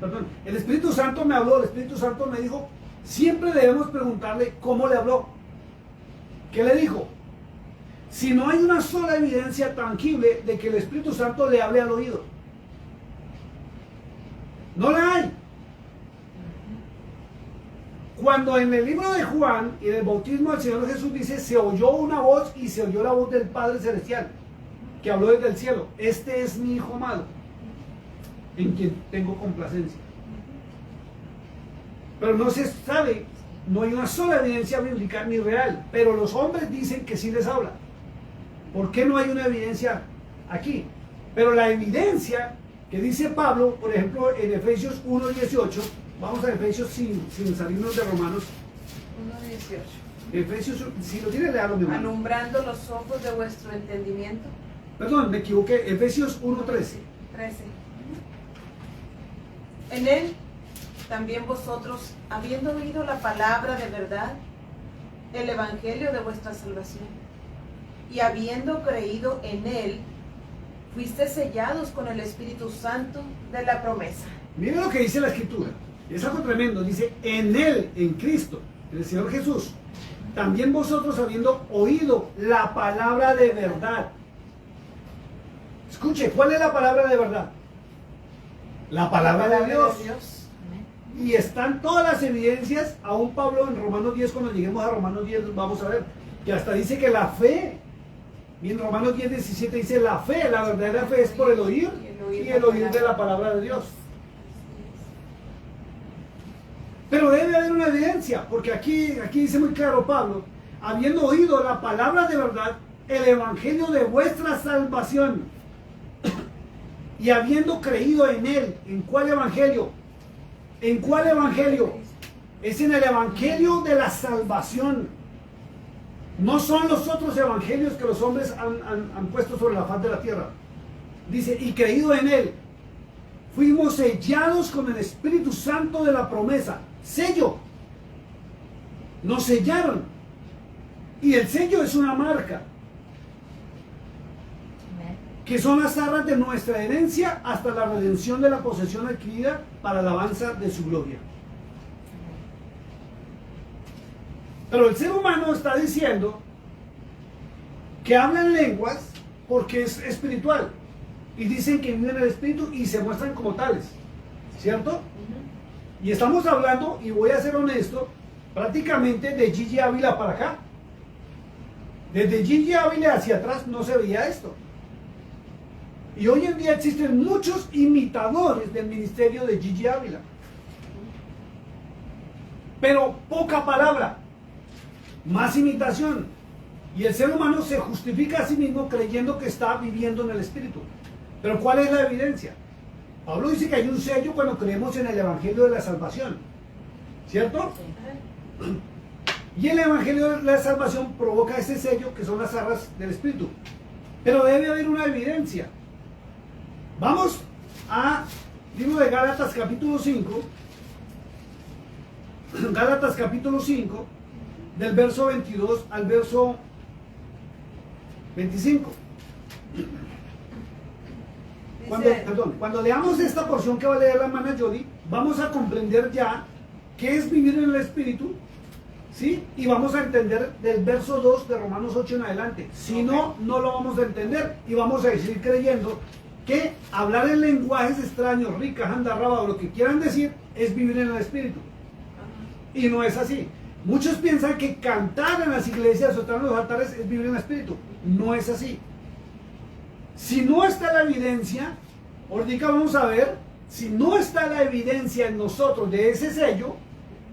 Speaker 3: perdón, el Espíritu Santo me habló, el Espíritu Santo me dijo, siempre debemos preguntarle cómo le habló. ¿Qué le dijo? Si no hay una sola evidencia tangible de que el Espíritu Santo le hable al oído. No la hay. Cuando en el libro de Juan y del bautismo del Señor Jesús dice, se oyó una voz y se oyó la voz del Padre Celestial, que habló desde el cielo. Este es mi Hijo amado, en quien tengo complacencia. Pero no se sabe, no hay una sola evidencia bíblica ni real, pero los hombres dicen que sí les habla. ¿Por qué no hay una evidencia aquí? Pero la evidencia que dice Pablo, por ejemplo, en Efesios 1:18, vamos a Efesios sin salirnos de Romanos.
Speaker 1: 1:18.
Speaker 3: Efesios, si lo tiene, léalo, mi hermano.
Speaker 1: Alumbrando los ojos de vuestro entendimiento.
Speaker 3: Perdón, me equivoqué. Efesios 1:13.
Speaker 1: 13. En él también vosotros, habiendo oído la palabra de verdad, el evangelio de vuestra salvación, y habiendo creído en él, fuiste sellados con el Espíritu Santo de la promesa.
Speaker 3: Miren lo que dice la Escritura. Es algo tremendo. Dice, en él, en Cristo, en el Señor Jesús, también vosotros habiendo oído la palabra de verdad. Escuche, ¿cuál es la palabra de verdad? La palabra de Dios. Y están todas las evidencias, aún Pablo en Romanos 10, cuando lleguemos a Romanos 10 vamos a ver, que hasta dice que la fe, y en Romanos 10:17 dice la fe, la verdadera fe es por el oír y el oír de la palabra de Dios. Pero debe haber una evidencia, porque aquí dice muy claro Pablo, habiendo oído la palabra de verdad, el evangelio de vuestra salvación, y habiendo creído en él. ¿En cuál evangelio? ¿En cuál evangelio? Es en el evangelio de la salvación. No son los otros evangelios que los hombres han puesto sobre la faz de la tierra. Dice, y creído en él, fuimos sellados con el Espíritu Santo de la promesa. Sello. Nos sellaron. Y el sello es una marca, que son las arras de nuestra herencia hasta la redención de la posesión adquirida para la alabanza de su gloria. Pero el ser humano está diciendo que habla en lenguas porque es espiritual. Y dicen que viven en el espíritu y se muestran como tales. ¿Cierto? Y estamos hablando, y voy a ser honesto, prácticamente de Gigi Ávila para acá. Desde Gigi Ávila hacia atrás no se veía esto. Y hoy en día existen muchos imitadores del ministerio de Gigi Ávila. Pero poca palabra, más imitación. Y el ser humano se justifica a sí mismo creyendo que está viviendo en el Espíritu. Pero ¿cuál es la evidencia? Pablo dice que hay un sello cuando creemos en el Evangelio de la Salvación. ¿Cierto? Y el Evangelio de la Salvación provoca ese sello que son las arras del Espíritu. Pero debe haber una evidencia. Vamos a libro de Gálatas capítulo 5. Gálatas capítulo 5, del verso 22 al verso 25. Cuando leamos esta porción que va a leer la hermana Jody, vamos a comprender ya qué es vivir en el Espíritu, ¿sí? Y vamos a entender del verso 2 de Romanos 8 en adelante. Si no, no lo vamos a entender y vamos a seguir creyendo que hablar en lenguajes extraños, ricas, andarraba o lo que quieran decir, es vivir en el Espíritu. Y no es así. Muchos piensan que cantar en las iglesias o estar en los altares es vivir en el Espíritu. no es así. Si no está la evidencia, ahorita vamos a ver, si no está la evidencia en nosotros de ese sello,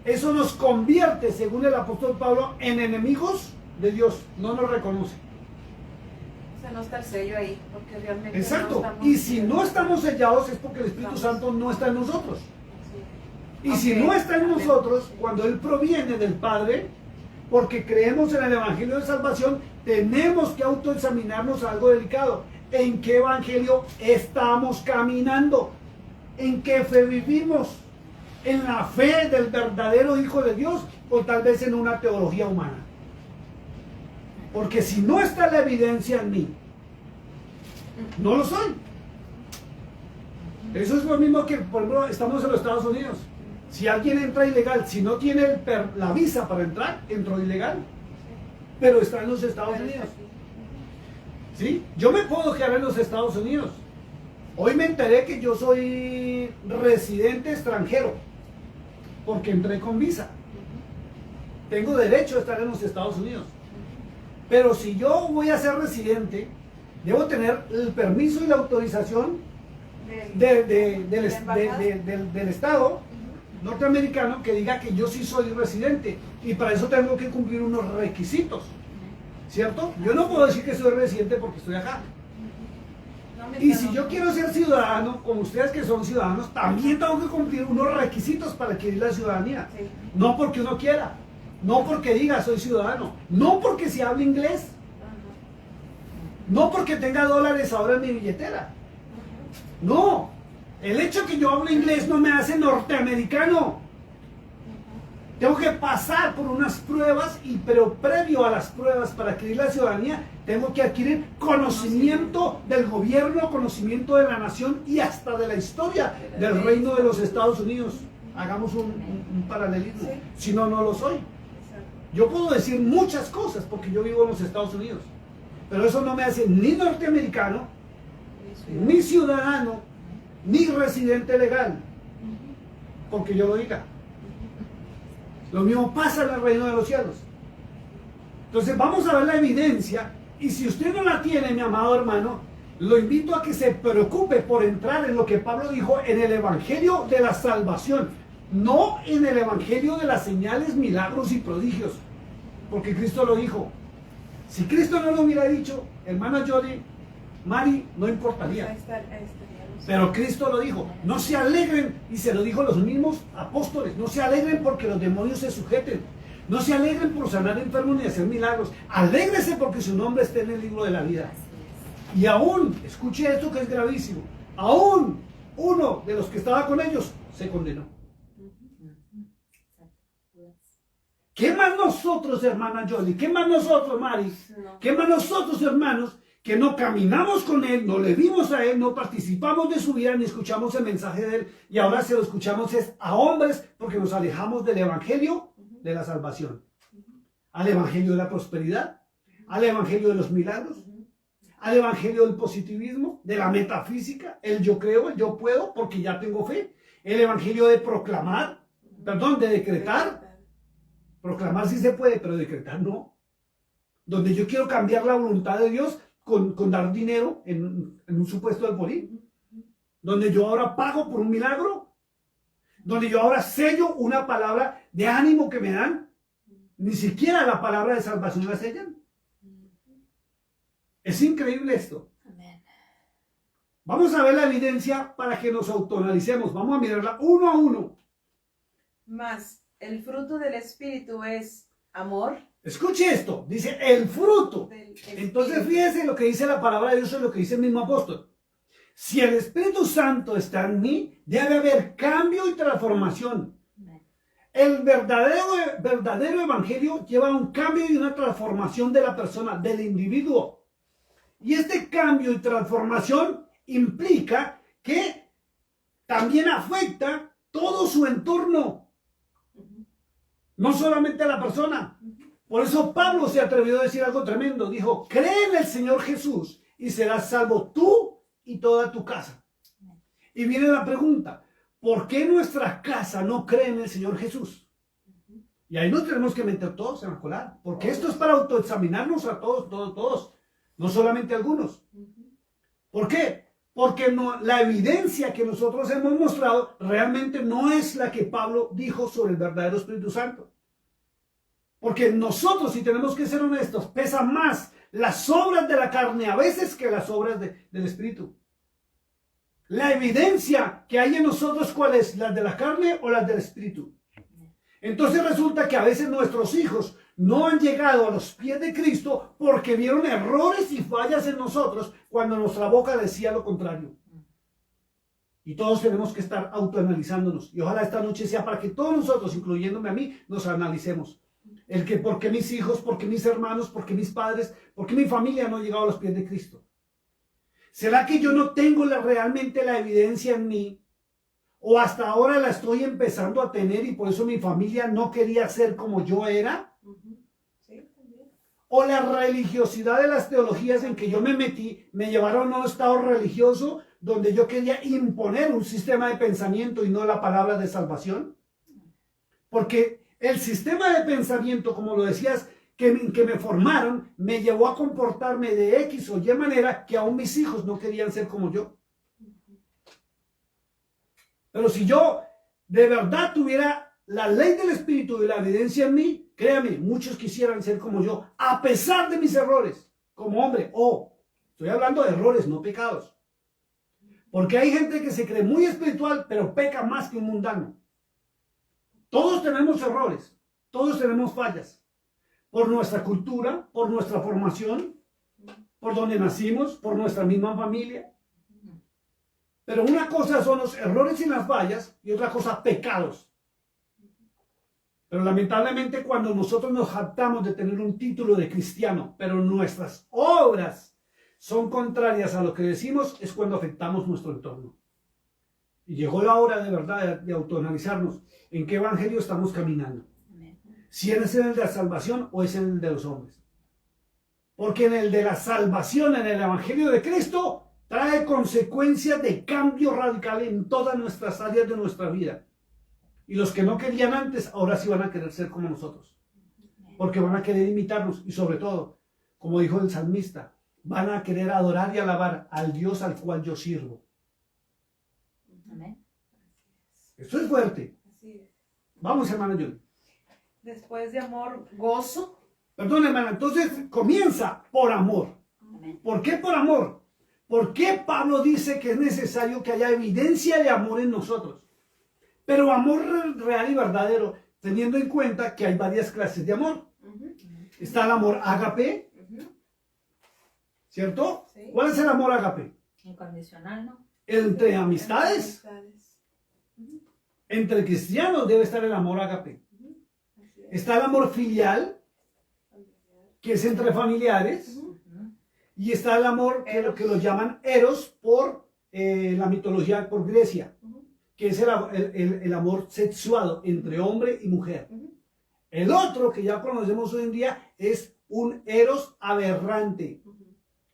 Speaker 3: eso nos convierte, según el apóstol Pablo, en enemigos de Dios. No nos reconoce.
Speaker 1: O sea, no está el sello ahí, porque realmente
Speaker 3: Exacto.
Speaker 1: no estamos...
Speaker 3: Y si no estamos sellados es porque el Espíritu Santo no está en nosotros.
Speaker 1: Sí.
Speaker 3: Y si no está en nosotros, cuando Él proviene del Padre, porque creemos en el Evangelio de Salvación, tenemos que autoexaminarnos algo delicado. ¿En qué Evangelio estamos caminando? ¿En qué fe vivimos? ¿En la fe del verdadero Hijo de Dios o tal vez en una teología humana? Porque si no está la evidencia en mí, no lo soy. Eso es lo mismo que, por ejemplo, estamos en los Estados Unidos. Si alguien entra ilegal, si no tiene la visa para entrar, entró ilegal. Pero está en los Estados Unidos. ¿Sí? Yo me puedo quedar en los Estados Unidos. Hoy me enteré que yo soy residente extranjero, porque entré con visa. Tengo derecho a estar en los Estados Unidos. Pero si yo voy a ser residente, debo tener el permiso y la autorización del Estado norteamericano que diga que yo sí soy residente. Y para eso tengo que cumplir unos requisitos. ¿Cierto? Yo no puedo decir que soy residente porque estoy acá. Y si yo quiero ser ciudadano, como ustedes que son ciudadanos, también tengo que cumplir unos requisitos para adquirir la ciudadanía.
Speaker 1: Sí.
Speaker 3: No porque uno quiera, no porque diga soy ciudadano, no porque se hable inglés, no porque tenga dólares ahora en mi billetera. No, el hecho que yo hable inglés no me hace norteamericano. Tengo que pasar por unas pruebas, pero previo a las pruebas para adquirir la ciudadanía, tengo que adquirir conocimiento del gobierno, conocimiento de la nación y hasta de la historia del reino de los Estados Unidos. Hagamos un paralelismo. Si no, no lo soy. Yo puedo decir muchas cosas porque yo vivo en los Estados Unidos, pero eso no me hace ni norteamericano, ni ciudadano, ni residente legal, porque yo lo diga. Lo mismo pasa en el reino de los cielos. Entonces vamos a ver la evidencia, y si usted no la tiene, mi amado hermano, lo invito a que se preocupe por entrar en lo que Pablo dijo en el Evangelio de la salvación, no en el Evangelio de las señales, milagros y prodigios, porque Cristo lo dijo. Si Cristo no lo hubiera dicho, hermana Jody, Mari, no importaría.
Speaker 1: Ahí está.
Speaker 3: Pero Cristo lo dijo. No se alegren, y se lo dijo los mismos apóstoles, no se alegren porque los demonios se sujeten. No se alegren por sanar enfermos ni hacer milagros. Alégrese porque su nombre esté en el libro de la vida. Y aún, escuche esto que es gravísimo, aún uno de los que estaba con ellos se condenó. ¿Qué más nosotros, hermana Jolie? ¿Qué más nosotros, Mari? ¿Qué más nosotros, hermanos, que no caminamos con Él, no le vimos a Él, no participamos de su vida, ni escuchamos el mensaje de Él, y ahora se lo escuchamos es a hombres porque nos alejamos del Evangelio de la salvación, al Evangelio de la prosperidad, al Evangelio de los milagros, al Evangelio del positivismo, de la metafísica, el yo creo, el yo puedo porque ya tengo fe, el Evangelio de proclamar, perdón, de decretar. Proclamar sí se puede, pero decretar no. Donde yo quiero cambiar la voluntad de Dios con dar dinero en un supuesto alporín. Donde yo ahora pago por un milagro. Donde yo ahora sello una palabra de ánimo que me dan. Ni siquiera la palabra de salvación la sellan. Es increíble esto. Vamos a ver la evidencia para que nos autoanalicemos. Vamos a mirarla uno a uno.
Speaker 1: Más. El fruto del Espíritu es amor.
Speaker 3: Escuche esto, dice el fruto. Entonces fíjese lo que dice la palabra de Dios y lo que dice el mismo apóstol. Si el Espíritu Santo está en mí, debe haber cambio y transformación. El verdadero evangelio lleva a un cambio y una transformación de la persona, del individuo. Y este cambio y transformación implica que también afecta todo su entorno. No solamente a la persona. Por eso Pablo se atrevió a decir algo tremendo. Dijo, cree en el Señor Jesús y serás salvo tú y toda tu casa. Y viene la pregunta, ¿por qué nuestra casa no cree en el Señor Jesús? Y ahí nos tenemos que meter todos en la colar. Porque esto es para autoexaminarnos a todos. no solamente algunos. ¿Por qué? Porque la evidencia que nosotros hemos mostrado realmente no es la que Pablo dijo sobre el verdadero Espíritu Santo. Porque nosotros, si tenemos que ser honestos, pesan más las obras de la carne a veces que las obras del Espíritu. La evidencia que hay en nosotros, ¿cuál es? ¿Las de la carne o las del Espíritu? Entonces resulta que a veces nuestros hijos no han llegado a los pies de Cristo porque vieron errores y fallas en nosotros cuando nuestra boca decía lo contrario. Y todos tenemos que estar autoanalizándonos. Y ojalá esta noche sea para que todos nosotros, incluyéndome a mí, nos analicemos. El que por qué mis hijos, por qué mis hermanos, por qué mis padres, por qué mi familia no ha llegado a los pies de Cristo. ¿Será que yo no tengo realmente la evidencia en mí? ¿O hasta ahora la estoy empezando a tener y por eso mi familia no quería ser como yo era?
Speaker 1: Sí, también.
Speaker 3: ¿O la religiosidad de las teologías en que yo me metí me llevaron a un estado religioso donde yo quería imponer un sistema de pensamiento y no la palabra de salvación? Porque el sistema de pensamiento, como lo decías, que me formaron, me llevó a comportarme de X o Y manera que aún mis hijos no querían ser como yo. Pero si yo de verdad tuviera la ley del Espíritu y la evidencia en mí, créame, muchos quisieran ser como yo, a pesar de mis errores, como hombre. Estoy hablando de errores, no pecados. Porque hay gente que se cree muy espiritual, pero peca más que un mundano. Todos tenemos errores, todos tenemos fallas. Por nuestra cultura, por nuestra formación, por donde nacimos, por nuestra misma familia. Pero una cosa son los errores y las fallas y otra cosa pecados. Pero lamentablemente cuando nosotros nos jactamos de tener un título de cristiano, pero nuestras obras son contrarias a lo que decimos, es cuando afectamos nuestro entorno. Y llegó la hora de verdad de autoanalizarnos en qué evangelio estamos caminando. Si es en el de la salvación o es en el de los hombres. Porque en el de la salvación, en el evangelio de Cristo, trae consecuencias de cambio radical en todas nuestras áreas de nuestra vida. Y los que no querían antes, ahora sí van a querer ser como nosotros. Porque van a querer imitarnos. Y sobre todo, como dijo el salmista, van a querer adorar y alabar al Dios al cual yo sirvo.
Speaker 2: Amén.
Speaker 3: Esto es fuerte.
Speaker 1: Así es.
Speaker 3: Vamos, hermano John.
Speaker 1: Después de amor, gozo.
Speaker 3: Perdón, hermana. Entonces comienza por amor.
Speaker 2: Amén.
Speaker 3: ¿Por qué por amor? ¿Por qué Pablo dice que es necesario que haya evidencia de amor en nosotros? Pero amor real y verdadero, teniendo en cuenta que hay varias clases de amor. Está el amor ágape, ¿cierto?
Speaker 1: Sí.
Speaker 3: ¿Cuál es el amor ágape?
Speaker 2: Incondicional, ¿no?
Speaker 3: Entre amistades, entre cristianos debe estar el amor ágape.
Speaker 1: Así es.
Speaker 3: Está el amor filial, que es entre familiares. Y está el amor que lo llaman eros por la mitología, por Grecia, que es el amor sexuado entre hombre y mujer. El otro que ya conocemos hoy en día es un eros aberrante.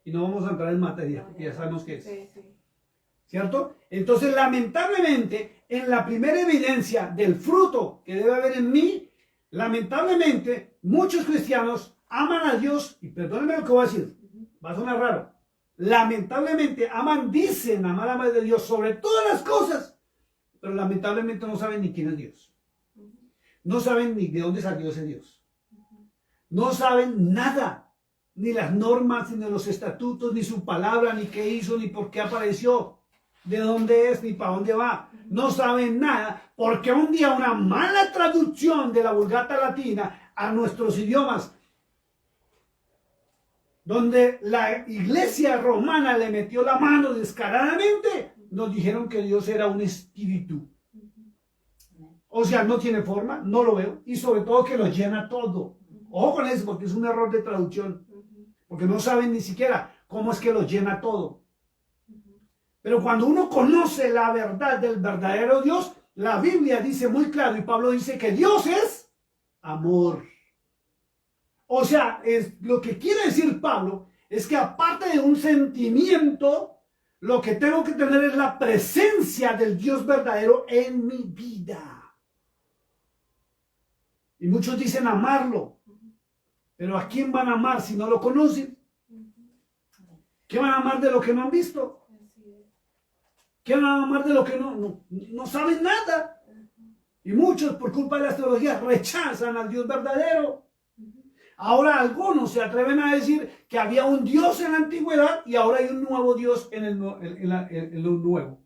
Speaker 3: Y no vamos a entrar en materia, porque ya sabemos qué es.
Speaker 1: Sí, sí.
Speaker 3: ¿Cierto? Entonces, lamentablemente, en la primera evidencia del fruto que debe haber en mí, lamentablemente, muchos cristianos aman a Dios, y perdónenme lo que voy a decir, va a sonar raro. Lamentablemente dicen amar a la de Dios sobre todas las cosas, pero lamentablemente no saben ni quién es Dios. No saben ni de dónde salió ese Dios. No saben nada, ni las normas, ni los estatutos, ni su palabra, ni qué hizo, ni por qué apareció, de dónde es, ni para dónde va. No saben nada, porque un día una mala traducción de la Vulgata Latina a nuestros idiomas, donde la iglesia romana le metió la mano descaradamente, nos dijeron que Dios era un espíritu. O sea, no tiene forma, no lo veo, y sobre todo que lo llena todo. Ojo con eso, porque es un error de traducción, porque no saben ni siquiera cómo es que lo llena todo. Pero cuando uno conoce la verdad del verdadero Dios, la Biblia dice muy claro, y Pablo dice que Dios es amor. O sea, lo que quiere decir Pablo es que aparte de un sentimiento, lo que tengo que tener es la presencia del Dios verdadero en mi vida. Y muchos dicen amarlo, pero ¿a quién van a amar si no lo conocen? ¿Qué van a amar de lo que no han visto? ¿Qué van a amar de lo que no saben nada? Y muchos, por culpa de las teologías, rechazan al Dios verdadero. Ahora algunos se atreven a decir que había un Dios en la antigüedad y ahora hay un nuevo Dios en lo nuevo.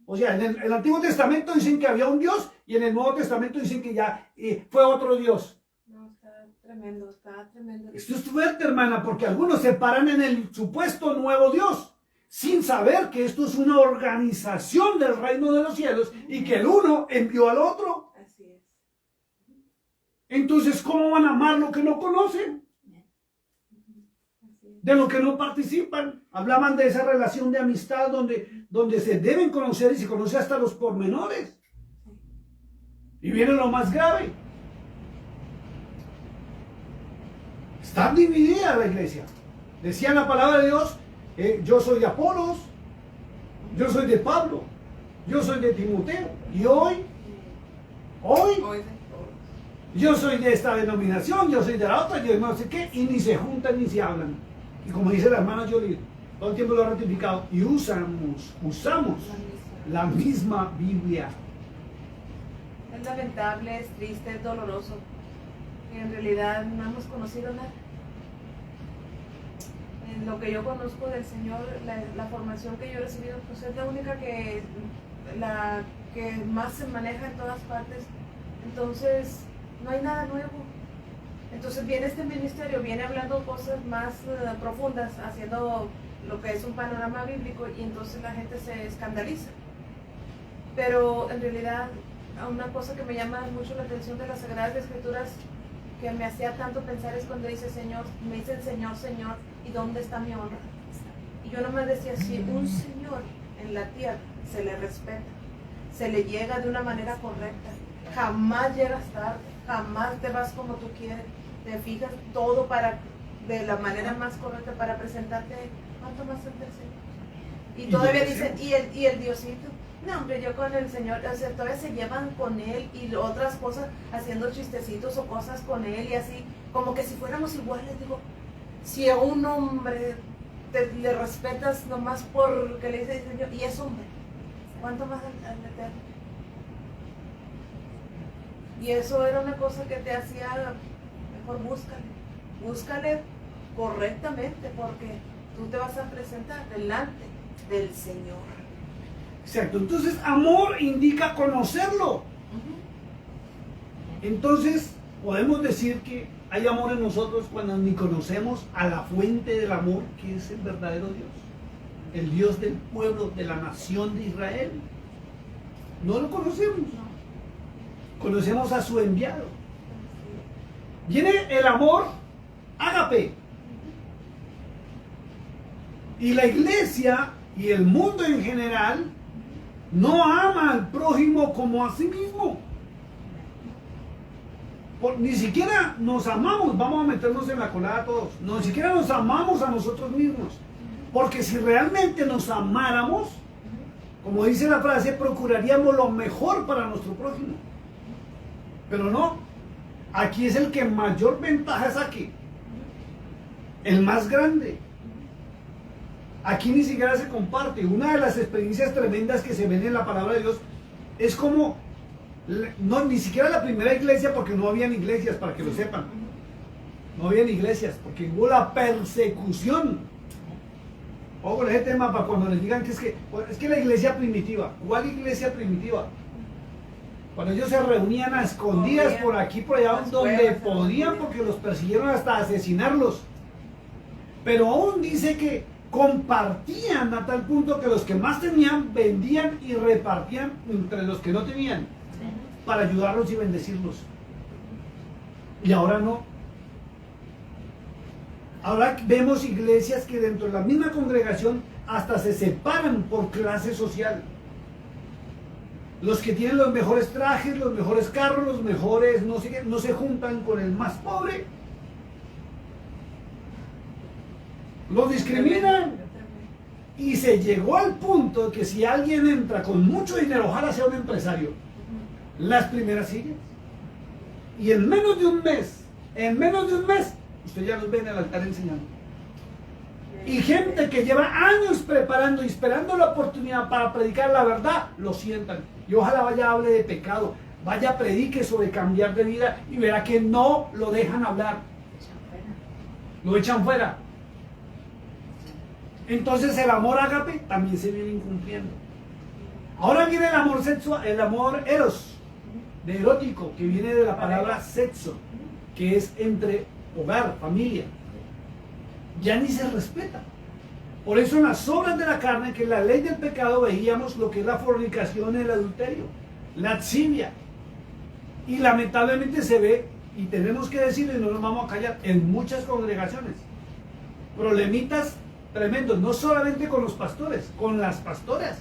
Speaker 3: O sea, en el Antiguo Testamento dicen que había un Dios y en el Nuevo Testamento dicen que ya fue otro Dios.
Speaker 1: No, está tremendo, está tremendo.
Speaker 3: Esto es fuerte, hermana, porque algunos se paran en el supuesto nuevo Dios, sin saber que esto es una organización del reino de los cielos y que el uno envió al otro.
Speaker 1: Así es.
Speaker 3: Entonces, ¿cómo van a amar lo que no conocen? De lo que no participan. Hablaban de esa relación de amistad donde se deben conocer y se conoce hasta los pormenores. Y viene lo más grave. Está dividida la iglesia. Decía la palabra de Dios, yo soy de Apolos, yo soy de Pablo, yo soy de Timoteo. Y hoy, yo soy de esta denominación, yo soy de la otra, yo no sé qué, y ni se juntan ni se hablan. Y como dice la hermana Jolie, todo el tiempo lo ha ratificado, y usamos la misma Biblia.
Speaker 1: Es lamentable, es triste, es doloroso. Y en realidad no hemos conocido nada. En lo que yo conozco del Señor, la formación que yo he recibido, pues es la única que más se maneja en todas partes. Entonces, no hay nada nuevo. Entonces viene este ministerio, viene hablando cosas más profundas, haciendo lo que es un panorama bíblico, y entonces la gente se escandaliza. Pero en realidad, una cosa que me llama mucho la atención de las Sagradas Escrituras, que me hacía tanto pensar, es cuando dice Señor, me dicen Señor, Señor, ¿y dónde está mi honra? Y yo nomás decía, si un Señor en la tierra se le respeta, se le llega de una manera correcta, jamás llegas tarde, jamás te vas como tú quieres, te fijas todo de la manera más correcta para presentarte, ¿cuánto más el del Señor? Y todavía dicen, y el Diosito. No, hombre, yo con el Señor, o sea, todavía se llevan con Él y otras cosas, haciendo chistecitos o cosas con Él y así, como que si fuéramos iguales. Digo, si a un hombre le respetas nomás porque le dice el Señor, y es hombre, ¿cuánto más al Eterno? Y eso era una cosa que te hacía, mejor búscale correctamente, porque tú te vas a presentar delante del Señor.
Speaker 3: Exacto, entonces amor indica conocerlo. Entonces podemos decir que hay amor en nosotros cuando ni conocemos a la fuente del amor, que es el verdadero Dios, el Dios del pueblo, de la nación de Israel. No lo conocemos, conocemos a su enviado. Viene el amor ágape, y la iglesia y el mundo en general no ama al prójimo como a sí mismo. Ni siquiera nos amamos, vamos a meternos en la colada todos. Ni siquiera nos amamos a nosotros mismos. Porque si realmente nos amáramos, como dice la frase, procuraríamos lo mejor para nuestro prójimo. Pero no, aquí es el que mayor ventaja saque, el más grande. Aquí ni siquiera se comparte. Una de las experiencias tremendas que se ven en la palabra de Dios es como, ni siquiera la primera iglesia, porque no habían iglesias, para que lo sepan. No habían iglesias, porque hubo la persecución. Ojo con ese tema para cuando les digan que es que la iglesia primitiva. ¿Cuál iglesia primitiva? Cuando ellos se reunían a escondidas por aquí, por allá, donde podían, porque los persiguieron hasta asesinarlos. Pero aún dice que compartían a tal punto que los que más tenían vendían y repartían entre los que no tenían para ayudarlos y bendecirlos. Y ahora no. Ahora vemos iglesias que dentro de la misma congregación hasta se separan por clase social. Los que tienen los mejores trajes, los mejores carros, los mejores no sé qué, no se juntan con el más pobre. Los discriminan. Y se llegó al punto de que si alguien entra con mucho dinero, ojalá sea un empresario, las primeras sillas. Y en menos de un mes, usted ya los ve en el altar enseñando. Y gente que lleva años preparando y esperando la oportunidad para predicar la verdad, lo sientan. Y ojalá vaya hable de pecado, vaya predique sobre cambiar de vida y verá que no lo dejan hablar. Lo echan fuera. Entonces el amor ágape también se viene incumpliendo. Ahora viene el amor sexual, el amor eros, de erótico, que viene de la palabra sexo, que es entre hogar, familia. Ya ni se respeta. Por eso en las obras de la carne, que es la ley del pecado, veíamos lo que es la fornicación, el adulterio, la lascivia. Y lamentablemente se ve, y tenemos que decirlo y no nos vamos a callar, en muchas congregaciones. Problemitas tremendos, no solamente con los pastores, con las pastoras.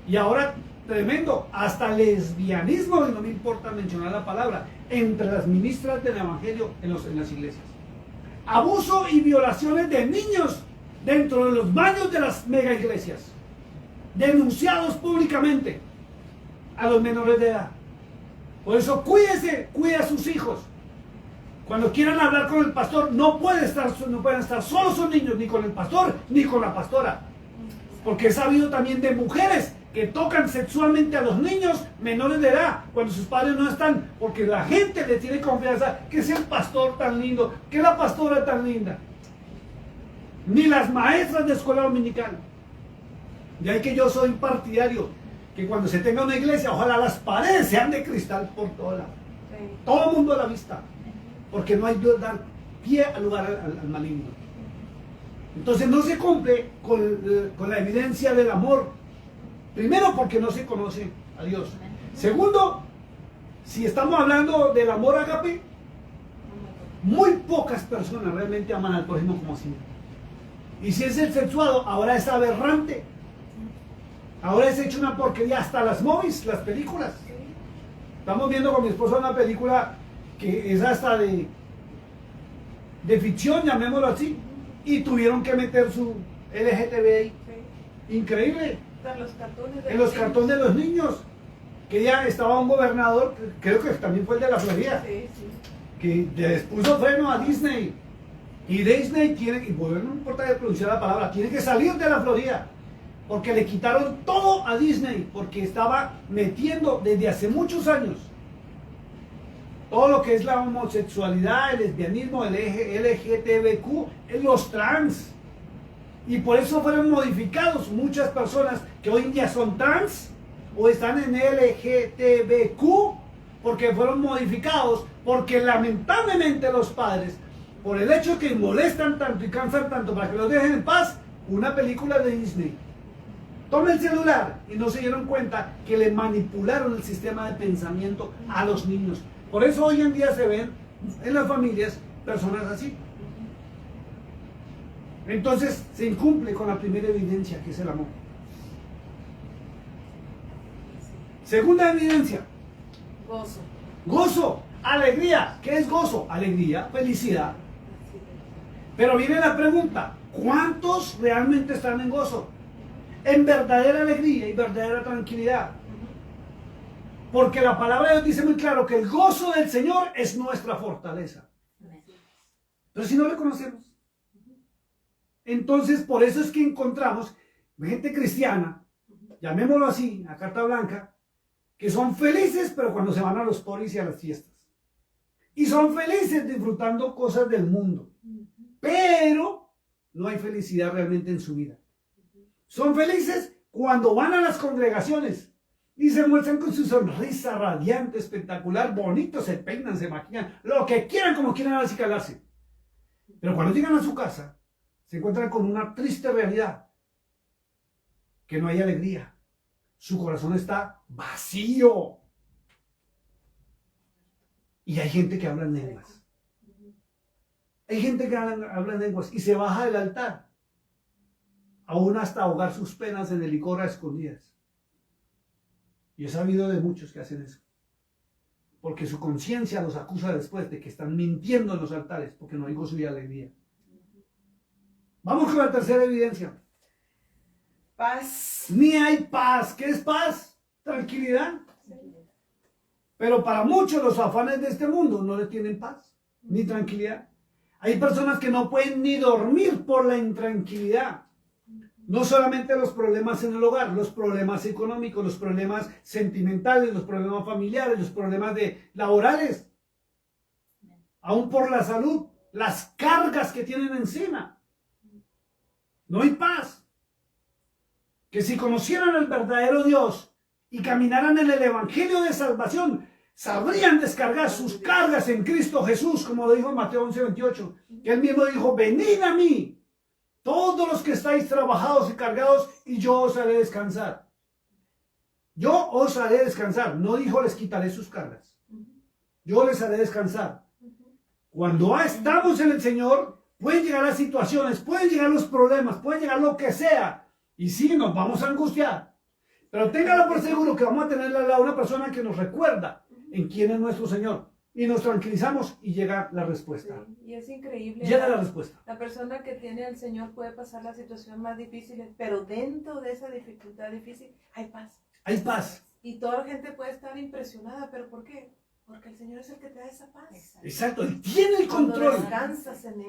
Speaker 3: Y ahora, tremendo, hasta lesbianismo, y no me importa mencionar la palabra, entre las ministras del evangelio en las iglesias. Abuso y violaciones de niños dentro de los baños de las mega iglesias, denunciados públicamente a los menores de edad. Por eso cuídese, cuide a sus hijos. Cuando quieran hablar con el pastor, no pueden estar solos los niños, ni con el pastor, ni con la pastora. Porque he sabido también de mujeres que tocan sexualmente a los niños menores de edad cuando sus padres no están, porque la gente le tiene confianza que es el pastor tan lindo, que la pastora tan linda. Ni las maestras de escuela dominical. De ahí que yo soy partidario que cuando se tenga una iglesia, ojalá las paredes sean de cristal por todo lado. Sí. Todo el mundo a la vista. Porque no hay que dar pie al lugar al maligno. Entonces no se cumple con la evidencia del amor. Primero, porque no se conoce a Dios. Segundo, si estamos hablando del amor ágape, muy pocas personas realmente aman al prójimo como así. Y si es el sexuado, ahora es aberrante. Ahora es hecho una porquería, hasta las movies, las películas. Estamos viendo con mi esposa una película que es hasta de ficción, llamémoslo así. Y tuvieron que meter su LGTBI. Increíble. En los cartones de los niños, que ya estaba un gobernador, creo que también fue el de la Florida, que les puso freno a Disney. Y Disney tiene, y bueno, no importa de pronunciar la palabra, tiene que salir de la Florida, porque le quitaron todo a Disney, porque estaba metiendo desde hace muchos años todo lo que es la homosexualidad, el lesbianismo, el LGTBQ, los trans. Y por eso fueron modificados muchas personas que hoy en día son trans o están en LGTBQ, porque fueron modificados, porque lamentablemente los padres, por el hecho que molestan tanto y cansan tanto para que los dejen en paz, una película de Disney. Toma el celular y no se dieron cuenta que le manipularon el sistema de pensamiento a los niños. Por eso hoy en día se ven en las familias personas así. Entonces se incumple con la primera evidencia, que es el amor. Segunda evidencia.
Speaker 1: Gozo.
Speaker 3: Gozo, alegría. ¿Qué es gozo? Alegría, felicidad. Pero viene la pregunta, ¿cuántos realmente están en gozo? En verdadera alegría y verdadera tranquilidad. Porque la palabra de Dios dice muy claro que el gozo del Señor es nuestra fortaleza. Pero si no le conocemos, entonces por eso es que encontramos gente cristiana, llamémoslo así, a carta blanca, que son felices, pero cuando se van a los poris y a las fiestas. Y son felices disfrutando cosas del mundo. Pero no hay felicidad realmente en su vida. Son felices cuando van a las congregaciones y se muestran con su sonrisa radiante, espectacular, bonito, se peinan, se maquillan, lo que quieran, como quieran acicalarse. Pero cuando llegan a su casa, se encuentran con una triste realidad, que no hay alegría. Su corazón está vacío. Y hay gente que habla en lenguas. Hay gente que habla en lenguas y se baja del altar, aún hasta ahogar sus penas en el licor a escondidas. Y he sabido de muchos que hacen eso, porque su conciencia los acusa después de que están mintiendo en los altares, porque no hay gozo y alegría. Vamos con la tercera evidencia.
Speaker 1: Paz.
Speaker 3: Ni hay paz. ¿Qué es paz? Tranquilidad. Pero para muchos los afanes de este mundo no le tienen paz ni tranquilidad. Hay personas que no pueden ni dormir por la intranquilidad. No solamente los problemas en el hogar, los problemas económicos, los problemas sentimentales, los problemas familiares, los problemas laborales, aún por la salud, las cargas que tienen encima. No hay paz. Que si conocieran el verdadero Dios y caminaran en el evangelio de salvación, sabrían descargar sus cargas en Cristo Jesús, como lo dijo en Mateo 11:28, que él mismo dijo: venid a mí, todos los que estáis trabajados y cargados, y yo os haré descansar. Yo os haré descansar. No dijo les quitaré sus cargas. Yo les haré descansar. Cuando estamos en el Señor, pueden llegar las situaciones, pueden llegar los problemas, pueden llegar lo que sea. Y sí, nos vamos a angustiar. Pero téngalo por seguro que vamos a tener al lado una persona que nos recuerda en quién es nuestro Señor. Y nos tranquilizamos y llega la respuesta.
Speaker 1: Sí, y es increíble.
Speaker 3: Llega la respuesta.
Speaker 1: La persona que tiene al Señor puede pasar la situación más difícil, pero dentro de esa dificultad difícil hay paz.
Speaker 3: Hay paz.
Speaker 1: Y toda la gente puede estar impresionada, ¿pero por qué? Porque el Señor es el que te da esa paz.
Speaker 3: Exacto, Él tiene el
Speaker 1: Cuando
Speaker 3: control.
Speaker 1: descansas en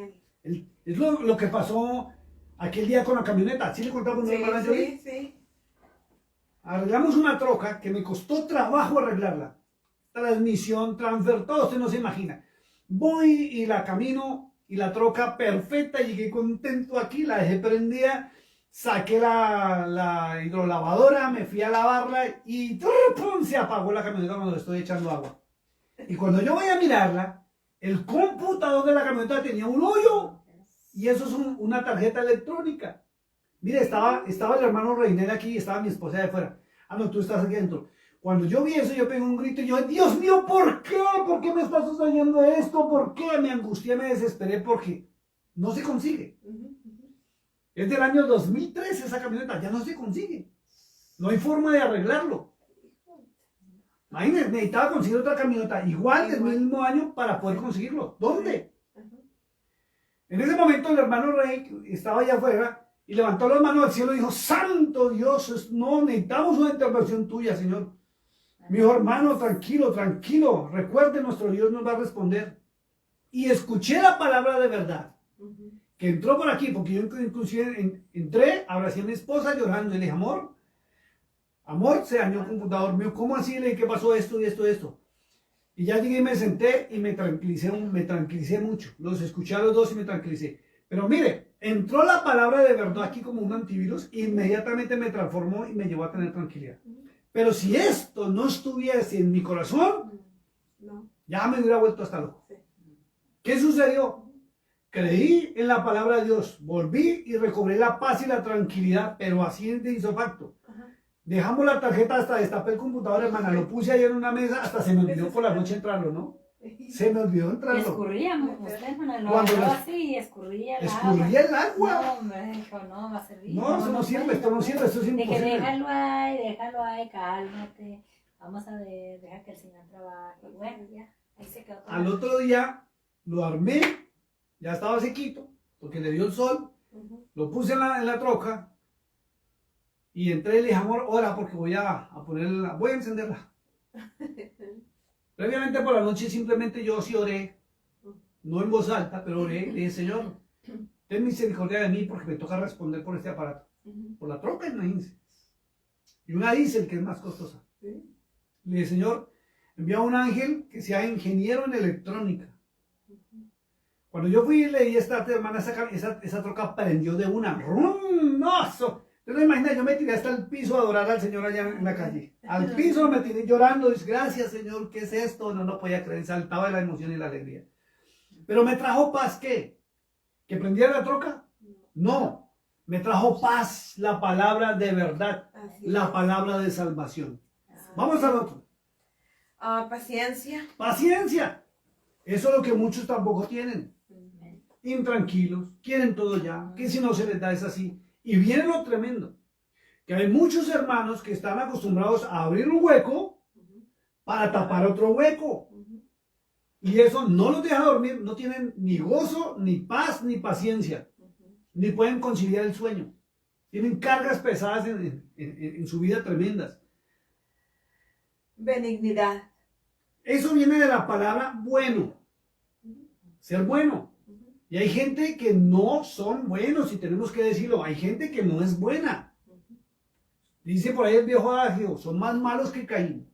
Speaker 1: Él.
Speaker 3: Es lo que pasó aquel día con la camioneta. ¿Sí le contamos?
Speaker 1: Sí,
Speaker 3: hermana
Speaker 1: sí,
Speaker 3: Jolie?
Speaker 1: sí.
Speaker 3: Arreglamos una troca que me costó trabajo arreglarla. Transmisión, transfer, todo usted no se imagina. Voy y la camino y la troca perfecta, llegué contento aquí, la dejé prendida, saqué la hidrolavadora, me fui a lavarla y ¡pum!, se apagó la camioneta cuando le estoy echando agua. Y cuando yo voy a mirarla, el computador de la camioneta tenía un hoyo y eso es una tarjeta electrónica. Mire, estaba el hermano Reinel aquí y estaba mi esposa de afuera. Ah, no, tú estás aquí adentro. Cuando yo vi eso, yo pegué un grito y yo, Dios mío, ¿por qué? ¿Por qué me está sucediendo esto? ¿Por qué? Me angustié, me desesperé porque no se consigue. Es del año 2013 esa camioneta, ya no se consigue. No hay forma de arreglarlo. Imagínense, necesitaba conseguir otra camioneta igual del mismo año para poder conseguirlo. ¿Dónde? En ese momento el hermano Rey estaba allá afuera y levantó las manos al cielo y dijo: Santo Dios, no, necesitamos una intervención tuya, Señor. Mi hijo, hermano, tranquilo, tranquilo. Recuerde, nuestro Dios nos va a responder. Y escuché la palabra de verdad que entró por aquí, porque yo inclusive entré, abracé a mi esposa llorando y le dije: amor, se dañó el computador mío. ¿Cómo así? Le dije: ¿qué pasó? Esto y esto y esto. Y ya llegué y me senté y me tranquilicé mucho. Los escuché a los dos y me tranquilicé. Pero mire, entró la palabra de verdad aquí como un antivirus e inmediatamente me transformó y me llevó a tener tranquilidad. Pero si esto no estuviese en mi corazón, ya me hubiera vuelto hasta loco. ¿Qué sucedió? Creí en la palabra de Dios, volví y recobré la paz y la tranquilidad, pero así de isofacto. Dejamos la tarjeta, hasta destapé el computador, hermana, lo puse ahí en una mesa, hasta se me olvidó por la noche entrarlo, ¿no? Se me olvidó entrarlo.
Speaker 2: Escurríamos, usted, hermana, lo
Speaker 3: Cuando
Speaker 2: agarró así y escurría el agua.
Speaker 3: Escurría el agua.
Speaker 2: No, hombre, dijo, no, va a servir.
Speaker 3: No, eso no sirve, esto no sirve, esto es
Speaker 2: Dije,
Speaker 3: imposible.
Speaker 2: déjalo ahí, cálmate. Vamos a ver, deja que el Señor trabaje. Bueno, ya, ahí se quedó.
Speaker 3: Al otro día lo armé, ya estaba sequito, porque le dio el sol, lo puse en la troca y entré y le dije: amor, ora, porque voy a encenderla. Previamente por la noche simplemente yo sí oré, no en voz alta, pero oré, le dije: Señor, ten misericordia de mí porque me toca responder por este aparato, por la troca, imagínense, y una diésel que es más costosa. Le dije: Señor, envía a un ángel que sea ingeniero en electrónica. Cuando yo fui y leí esta hermana, esa troca prendió de una. ¡Rum! ¡No! Tú no imaginas, yo me tiré hasta el piso a adorar al Señor allá en la calle. Al piso me tiré llorando. Dice: gracias, Señor, ¿qué es esto? No podía creer, saltaba de la emoción y la alegría. Pero me trajo paz, ¿qué? ¿Que prendiera la troca? No. Me trajo paz, la palabra de verdad, la palabra de salvación. Vamos al otro.
Speaker 1: Paciencia.
Speaker 3: Paciencia. Eso es lo que muchos tampoco tienen. Intranquilos, quieren todo ya, que si no se les da es así. Y viene lo tremendo, que hay muchos hermanos que están acostumbrados a abrir un hueco para tapar otro hueco. Y eso no los deja dormir, no tienen ni gozo, ni paz, ni paciencia, ni pueden conciliar el sueño. Tienen cargas pesadas en su vida tremendas.
Speaker 1: Benignidad.
Speaker 3: Eso viene de la palabra bueno, ser bueno. Y hay gente que no son buenos, y tenemos que decirlo, hay gente que no es buena. Dice por ahí el viejo adagio, son más malos que Caín.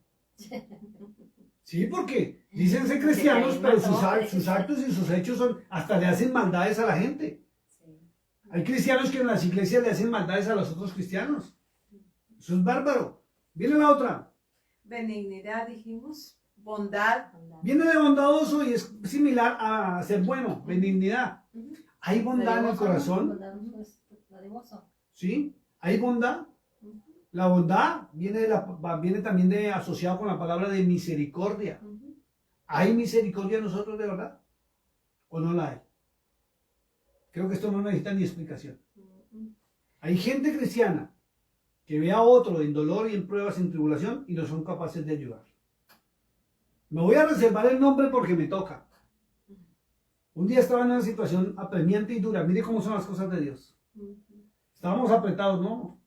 Speaker 3: Sí, porque dicen ser cristianos, pero sus actos y sus hechos son, hasta le hacen maldades a la gente. Hay cristianos que en las iglesias le hacen maldades a los otros cristianos. Eso es bárbaro. Viene la otra.
Speaker 1: Benignidad, dijimos. Bondad.
Speaker 3: Viene de bondadoso y es similar a ser bueno, benignidad. Hay bondad en el corazón. ¿Sí? Hay bondad. La bondad viene también asociado con la palabra de misericordia. ¿Hay misericordia en nosotros de verdad? ¿O no la hay? Creo que esto no necesita ni explicación. Hay gente cristiana que ve a otro en dolor y en pruebas y en tribulación y no son capaces de ayudar. Me voy a reservar el nombre porque me toca. Un día estaba en una situación apremiante y dura. Mire cómo son las cosas de Dios. Estábamos apretados, ¿no?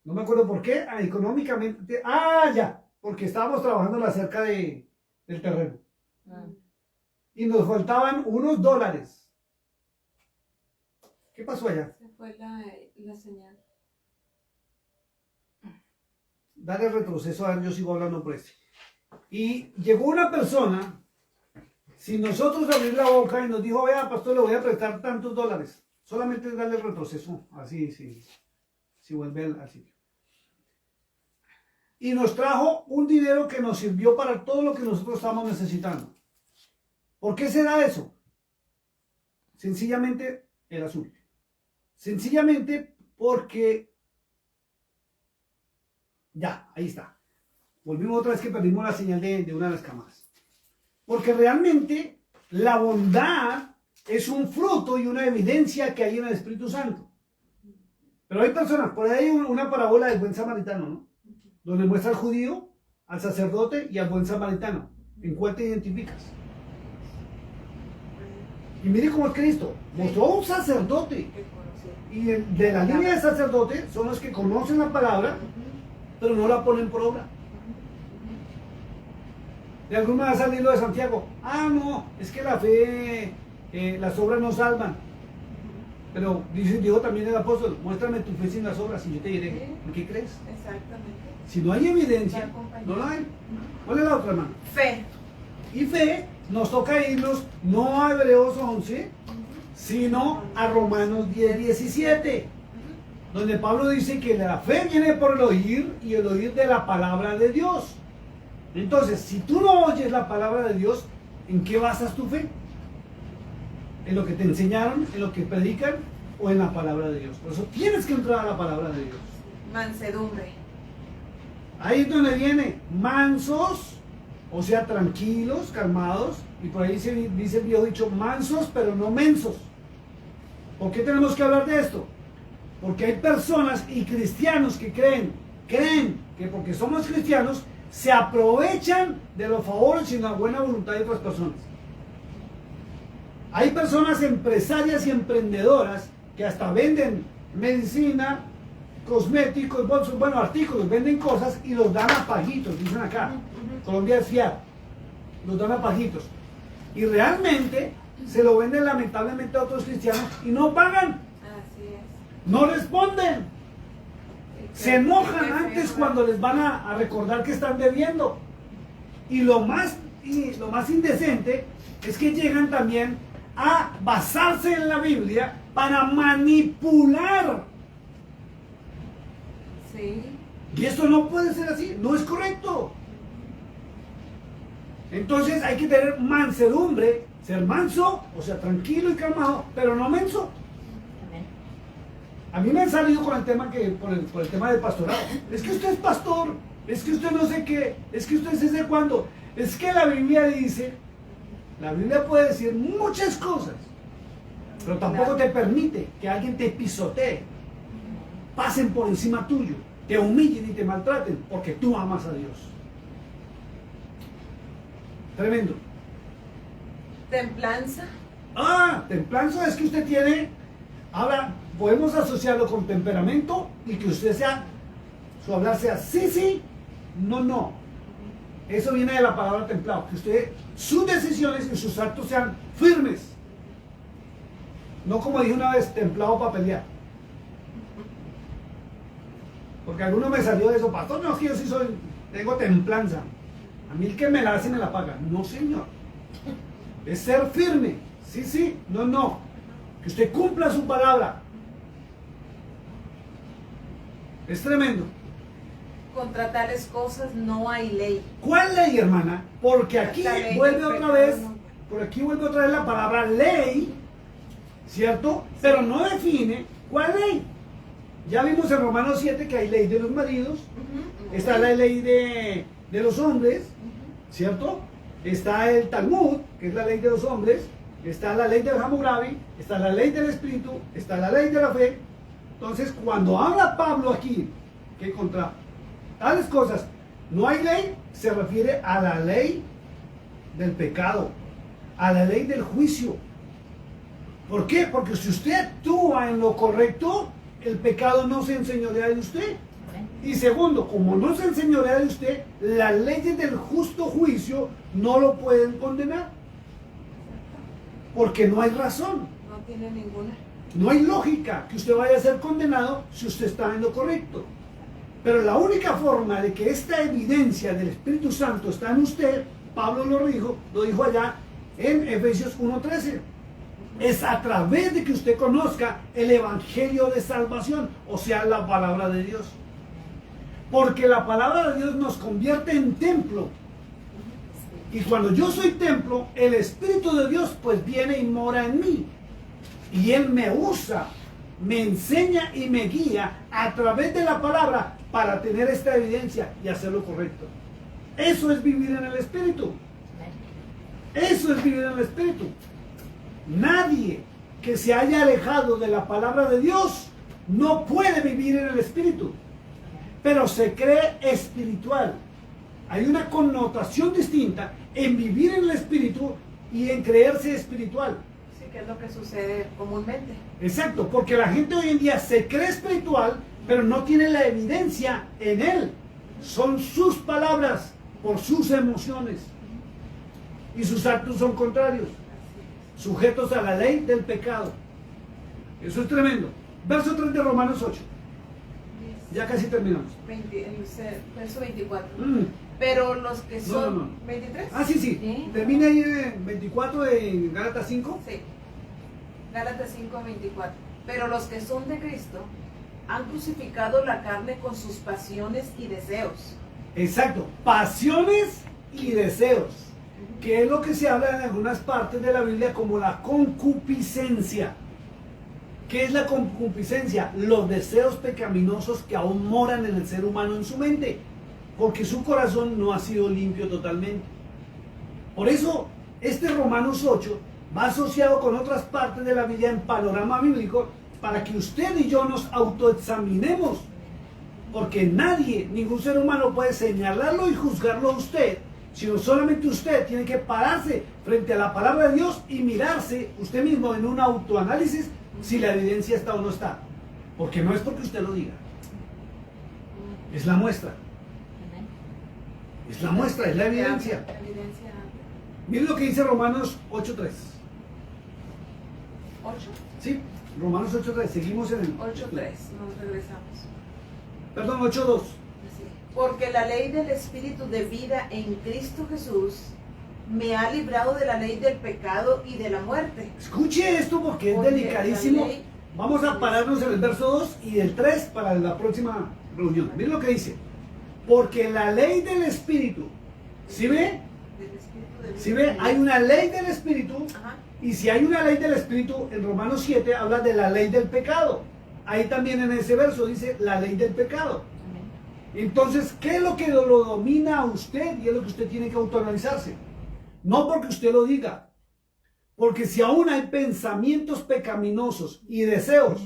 Speaker 3: No me acuerdo por qué, económicamente. Ya, porque estábamos trabajando acerca del terreno. Y nos faltaban unos dólares. ¿Qué pasó allá?
Speaker 1: Se fue la señal.
Speaker 3: Dale retroceso, a ver, yo sigo hablando por este. Y llegó una persona, sin nosotros abrir la boca, y nos dijo, vea, pastor, le voy a prestar tantos dólares. Solamente darle el retroceso, así, si vuelve al sitio. Y nos trajo un dinero que nos sirvió para todo lo que nosotros estábamos necesitando. ¿Por qué será eso? Sencillamente el azul. Sencillamente porque... Ya, ahí está. Volvimos otra vez que perdimos la señal de una de las cámaras. Porque realmente la bondad es un fruto y una evidencia que hay en el Espíritu Santo. Pero hay personas, por ahí hay una parábola del buen samaritano, ¿no? Donde muestra al judío, al sacerdote y al buen samaritano. ¿En cuál te identificas? Y mire cómo es Cristo. Mostró a un sacerdote. Y de la línea de sacerdote son los que conocen la palabra, pero no la ponen por obra. De alguna manera sale lo de Santiago. No, es que la fe, las obras no salvan. Pero dijo también el apóstol, muéstrame tu fe sin las obras y yo te diré, ¿en qué crees?
Speaker 1: Exactamente.
Speaker 3: Si no hay evidencia, no la hay. ¿Cuál es la otra, hermano?
Speaker 1: Fe.
Speaker 3: Y fe, nos toca irnos no a Hebreos 11, sino a Romanos 10, 17. Donde Pablo dice que la fe viene por el oír y el oír de la palabra de Dios. Entonces, si tú no oyes la palabra de Dios, ¿en qué basas tu fe? ¿En lo que te enseñaron, en lo que predican o en la palabra de Dios? Por eso tienes que entrar a la palabra de Dios.
Speaker 1: Mansedumbre.
Speaker 3: Ahí es donde viene mansos, o sea, tranquilos, calmados. Y por ahí dice el viejo dicho, mansos pero no mensos. ¿Por qué tenemos que hablar de esto? Porque hay personas y cristianos que creen que porque somos cristianos se aprovechan de los favores y la buena voluntad de otras personas. Hay personas empresarias y emprendedoras que hasta venden medicina, cosméticos, bolsos, bueno, artículos, venden cosas y los dan a pajitos, dicen acá. Colombia es fiar, los dan a pajitos. Y realmente se lo venden lamentablemente a otros cristianos y no pagan.
Speaker 1: Así es.
Speaker 3: No responden. Se enojan antes cuando les van a recordar que están debiendo. Y lo más indecente es que llegan también a basarse en la Biblia para manipular.
Speaker 1: Sí.
Speaker 3: Y esto no puede ser así, no es correcto. Entonces hay que tener mansedumbre, ser manso, o sea, tranquilo y calmado, pero no menso. A mí me han salido con el tema por el tema del pastorado. Es que usted es pastor, es que usted no sé qué, es que usted sé cuándo. Es que la Biblia dice, la Biblia puede decir muchas cosas, pero tampoco te permite que alguien te pisotee, pasen por encima tuyo, te humillen y te maltraten, porque tú amas a Dios. Tremendo.
Speaker 1: Templanza.
Speaker 3: Templanza es que usted tiene, ahora podemos asociarlo con temperamento y que usted sea, su hablar sea sí, no. Eso viene de la palabra templado, que usted, sus decisiones y sus actos sean firmes. No como dije una vez, templado para pelear. Porque alguno me salió de eso, pastor, no, es que yo sí tengo templanza. A mí el que me la hace me la paga. No, señor. Es ser firme. Sí, sí, no, no. Que usted cumpla su palabra. Es tremendo.
Speaker 1: Contra tales cosas no hay ley.
Speaker 3: ¿Cuál ley, hermana? Porque aquí
Speaker 1: La ley
Speaker 3: vuelve
Speaker 1: del
Speaker 3: otra
Speaker 1: pecado,
Speaker 3: vez,
Speaker 1: no.
Speaker 3: por aquí vuelve otra vez la palabra ley, ¿cierto? Pero no define cuál ley. Ya vimos en Romanos 7 que hay ley de los maridos, está la ley de los hombres, ¿cierto? Está el Talmud, que es la ley de los hombres, está la ley del Hammurabi, está la ley del Espíritu, está la ley de la fe. Entonces, cuando habla Pablo aquí, que contra tales cosas no hay ley, se refiere a la ley del pecado, a la ley del juicio. ¿Por qué? Porque si usted actúa en lo correcto, el pecado no se enseñorea de usted. Y segundo, como no se enseñorea de usted, las leyes del justo juicio no lo pueden condenar. Porque no hay razón.
Speaker 1: No tiene ninguna.
Speaker 3: No hay lógica que usted vaya a ser condenado si usted está en lo correcto. Pero la única forma de que esta evidencia del Espíritu Santo está en usted, Pablo lo dijo allá en Efesios 1:13. Es a través de que usted conozca el Evangelio de salvación, o sea, la palabra de Dios. Porque la palabra de Dios nos convierte en templo. Y cuando yo soy templo, el Espíritu de Dios pues viene y mora en mí. Y Él me usa, me enseña y me guía a través de la palabra para tener esta evidencia y hacer lo correcto. Eso es vivir en el Espíritu. Eso es vivir en el Espíritu. Nadie que se haya alejado de la palabra de Dios no puede vivir en el Espíritu, pero se cree espiritual. Hay una connotación distinta en vivir en el Espíritu y en creerse espiritual.
Speaker 1: Sí, que es lo que sucede comúnmente.
Speaker 3: Exacto, porque la gente hoy en día se cree espiritual, pero no tiene la evidencia en él. Son sus palabras por sus emociones y sus actos son contrarios, sujetos a la ley del pecado. Eso es tremendo. Verso 3 de Romanos 8. Ya casi terminamos.
Speaker 1: Verso 24.
Speaker 3: Mm.
Speaker 1: Pero los que son...
Speaker 3: No.
Speaker 1: ¿23?
Speaker 3: Ah, sí.
Speaker 2: Sí.
Speaker 3: Termina ahí en 24 de Gálatas 5.
Speaker 1: Sí. Gálatas 5:24. Pero los que son de Cristo han crucificado la carne con sus pasiones y deseos.
Speaker 3: Exacto. Pasiones y deseos. Que es lo que se habla en algunas partes de la Biblia como la concupiscencia. ¿Qué es la concupiscencia? Los deseos pecaminosos que aún moran en el ser humano en su mente, porque su corazón no ha sido limpio totalmente. Por eso, este Romanos 8 va asociado con otras partes de la Biblia en panorama bíblico para que usted y yo nos autoexaminemos, porque nadie, ningún ser humano puede señalarlo y juzgarlo a usted, sino solamente usted tiene que pararse frente a la palabra de Dios y mirarse usted mismo en un autoanálisis si la evidencia está o no está, porque no es porque usted lo diga, es la muestra, es la muestra, es la evidencia. Miren lo que dice Romanos 8:3.
Speaker 1: 8.
Speaker 3: Sí, Romanos 8:3, seguimos en el
Speaker 1: 8:3, nos regresamos.
Speaker 3: Perdón, 8:2.
Speaker 1: Así. Porque la ley del Espíritu de vida en Cristo Jesús me ha librado de la ley del pecado y de la muerte.
Speaker 3: Escuche esto porque es
Speaker 1: Porque
Speaker 3: delicadísimo.
Speaker 1: la ley-
Speaker 3: Vamos a pararnos en el verso 2 y el 3 para la próxima reunión. Miren lo que dice. Porque la ley del Espíritu, ¿sí ve?
Speaker 1: Del Espíritu de vida.
Speaker 3: ¿Sí ve? Hay una ley del Espíritu.
Speaker 1: Ajá.
Speaker 3: Y si hay una ley del Espíritu, en Romanos 7 habla de la ley del pecado. Ahí también en ese verso dice la ley del pecado. Entonces, ¿qué es lo que lo domina a usted? Y es lo que usted tiene que autoanalizarse. No porque usted lo diga. Porque si aún hay pensamientos pecaminosos y deseos,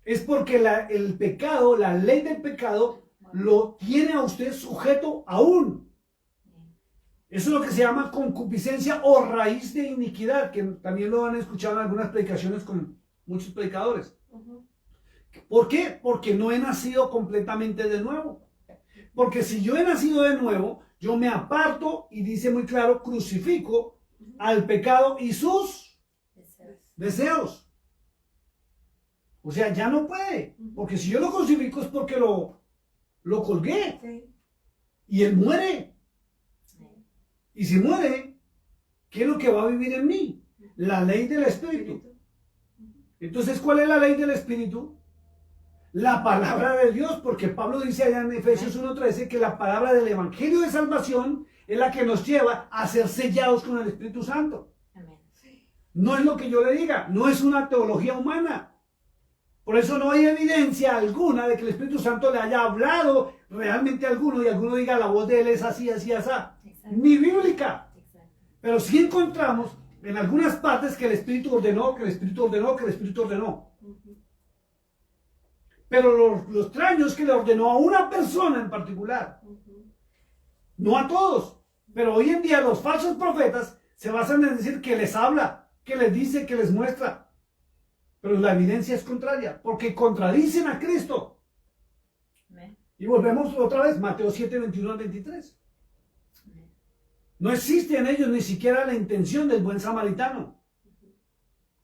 Speaker 3: es porque el pecado, la ley del pecado, lo tiene a usted sujeto aún. Eso es lo que se llama concupiscencia o raíz de iniquidad, que también lo han escuchado en algunas predicaciones con muchos predicadores. ¿Por qué? Porque no he nacido completamente de nuevo. Porque si yo he nacido de nuevo, yo me aparto y dice muy claro, crucifico al pecado y sus deseos. O sea, ya no puede. Porque si yo lo crucifico es porque lo colgué.
Speaker 1: Sí.
Speaker 3: Y él muere. Y si muere, ¿qué es lo que va a vivir en mí? La ley del Espíritu. Entonces, ¿cuál es la ley del Espíritu? La palabra de Dios, porque Pablo dice allá en Efesios 1:13 que la palabra del Evangelio de salvación es la que nos lleva a ser sellados con el Espíritu Santo.
Speaker 2: Amén.
Speaker 3: No es lo que yo le diga, no es una teología humana. Por eso no hay evidencia alguna de que el Espíritu Santo le haya hablado realmente a alguno y alguno diga la voz de él es así, así, así.
Speaker 2: Exacto.
Speaker 3: Ni bíblica.
Speaker 2: Exacto.
Speaker 3: Pero sí encontramos en algunas partes que el Espíritu ordenó, que el Espíritu ordenó, que el Espíritu ordenó. Pero lo extraño es que le ordenó a una persona en particular. No a todos. Pero hoy en día los falsos profetas se basan en decir que les habla, que les dice, que les muestra. Pero la evidencia es contraria, porque contradicen a Cristo.
Speaker 2: Amén.
Speaker 3: Y volvemos otra vez, Mateo 7, 21 al 23.
Speaker 2: Amén.
Speaker 3: No existe en ellos ni siquiera la intención del buen samaritano.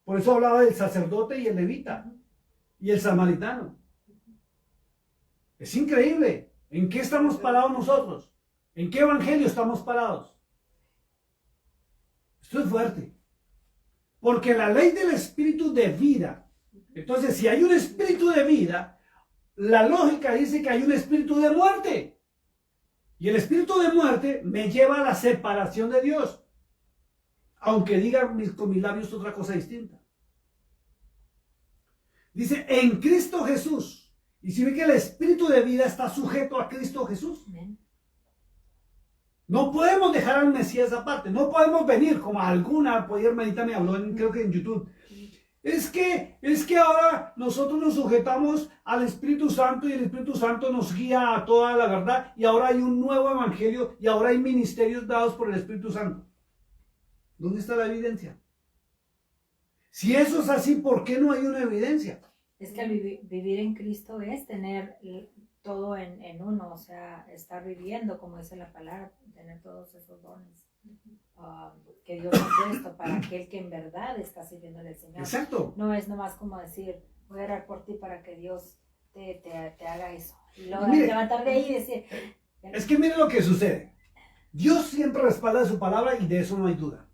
Speaker 3: Por eso hablaba del sacerdote y el levita y el samaritano. Es increíble. ¿En qué estamos parados nosotros? ¿En qué evangelio estamos parados? Esto es fuerte. Porque la ley del espíritu de vida. Entonces, si hay un espíritu de vida, la lógica dice que hay un espíritu de muerte. Y el espíritu de muerte me lleva a la separación de Dios. Aunque diga con mis labios otra cosa distinta. Dice, en Cristo Jesús. Y si ve que el espíritu de vida está sujeto a Cristo Jesús.
Speaker 2: Amén.
Speaker 3: No podemos dejar al Mesías aparte. No podemos venir como alguna, ayer Medita me habló, creo que en YouTube. Es que ahora nosotros nos sujetamos al Espíritu Santo y el Espíritu Santo nos guía a toda la verdad y ahora hay un nuevo evangelio y ahora hay ministerios dados por el Espíritu Santo. ¿Dónde está la evidencia? Si eso es así, ¿por qué no hay una evidencia?
Speaker 2: Es que vivir en Cristo es tener todo en uno, o sea, estar viviendo, como dice la palabra, tener todos esos dones que Dios ha puesto para aquel que en verdad está sirviéndole al Señor.
Speaker 3: Exacto.
Speaker 2: No es nomás como decir, voy a orar por ti para que Dios te haga eso. Y luego
Speaker 3: Mire,
Speaker 2: levantar de ahí y decir...
Speaker 3: Es que mire lo que sucede. Dios siempre respalda su palabra y de eso no hay duda.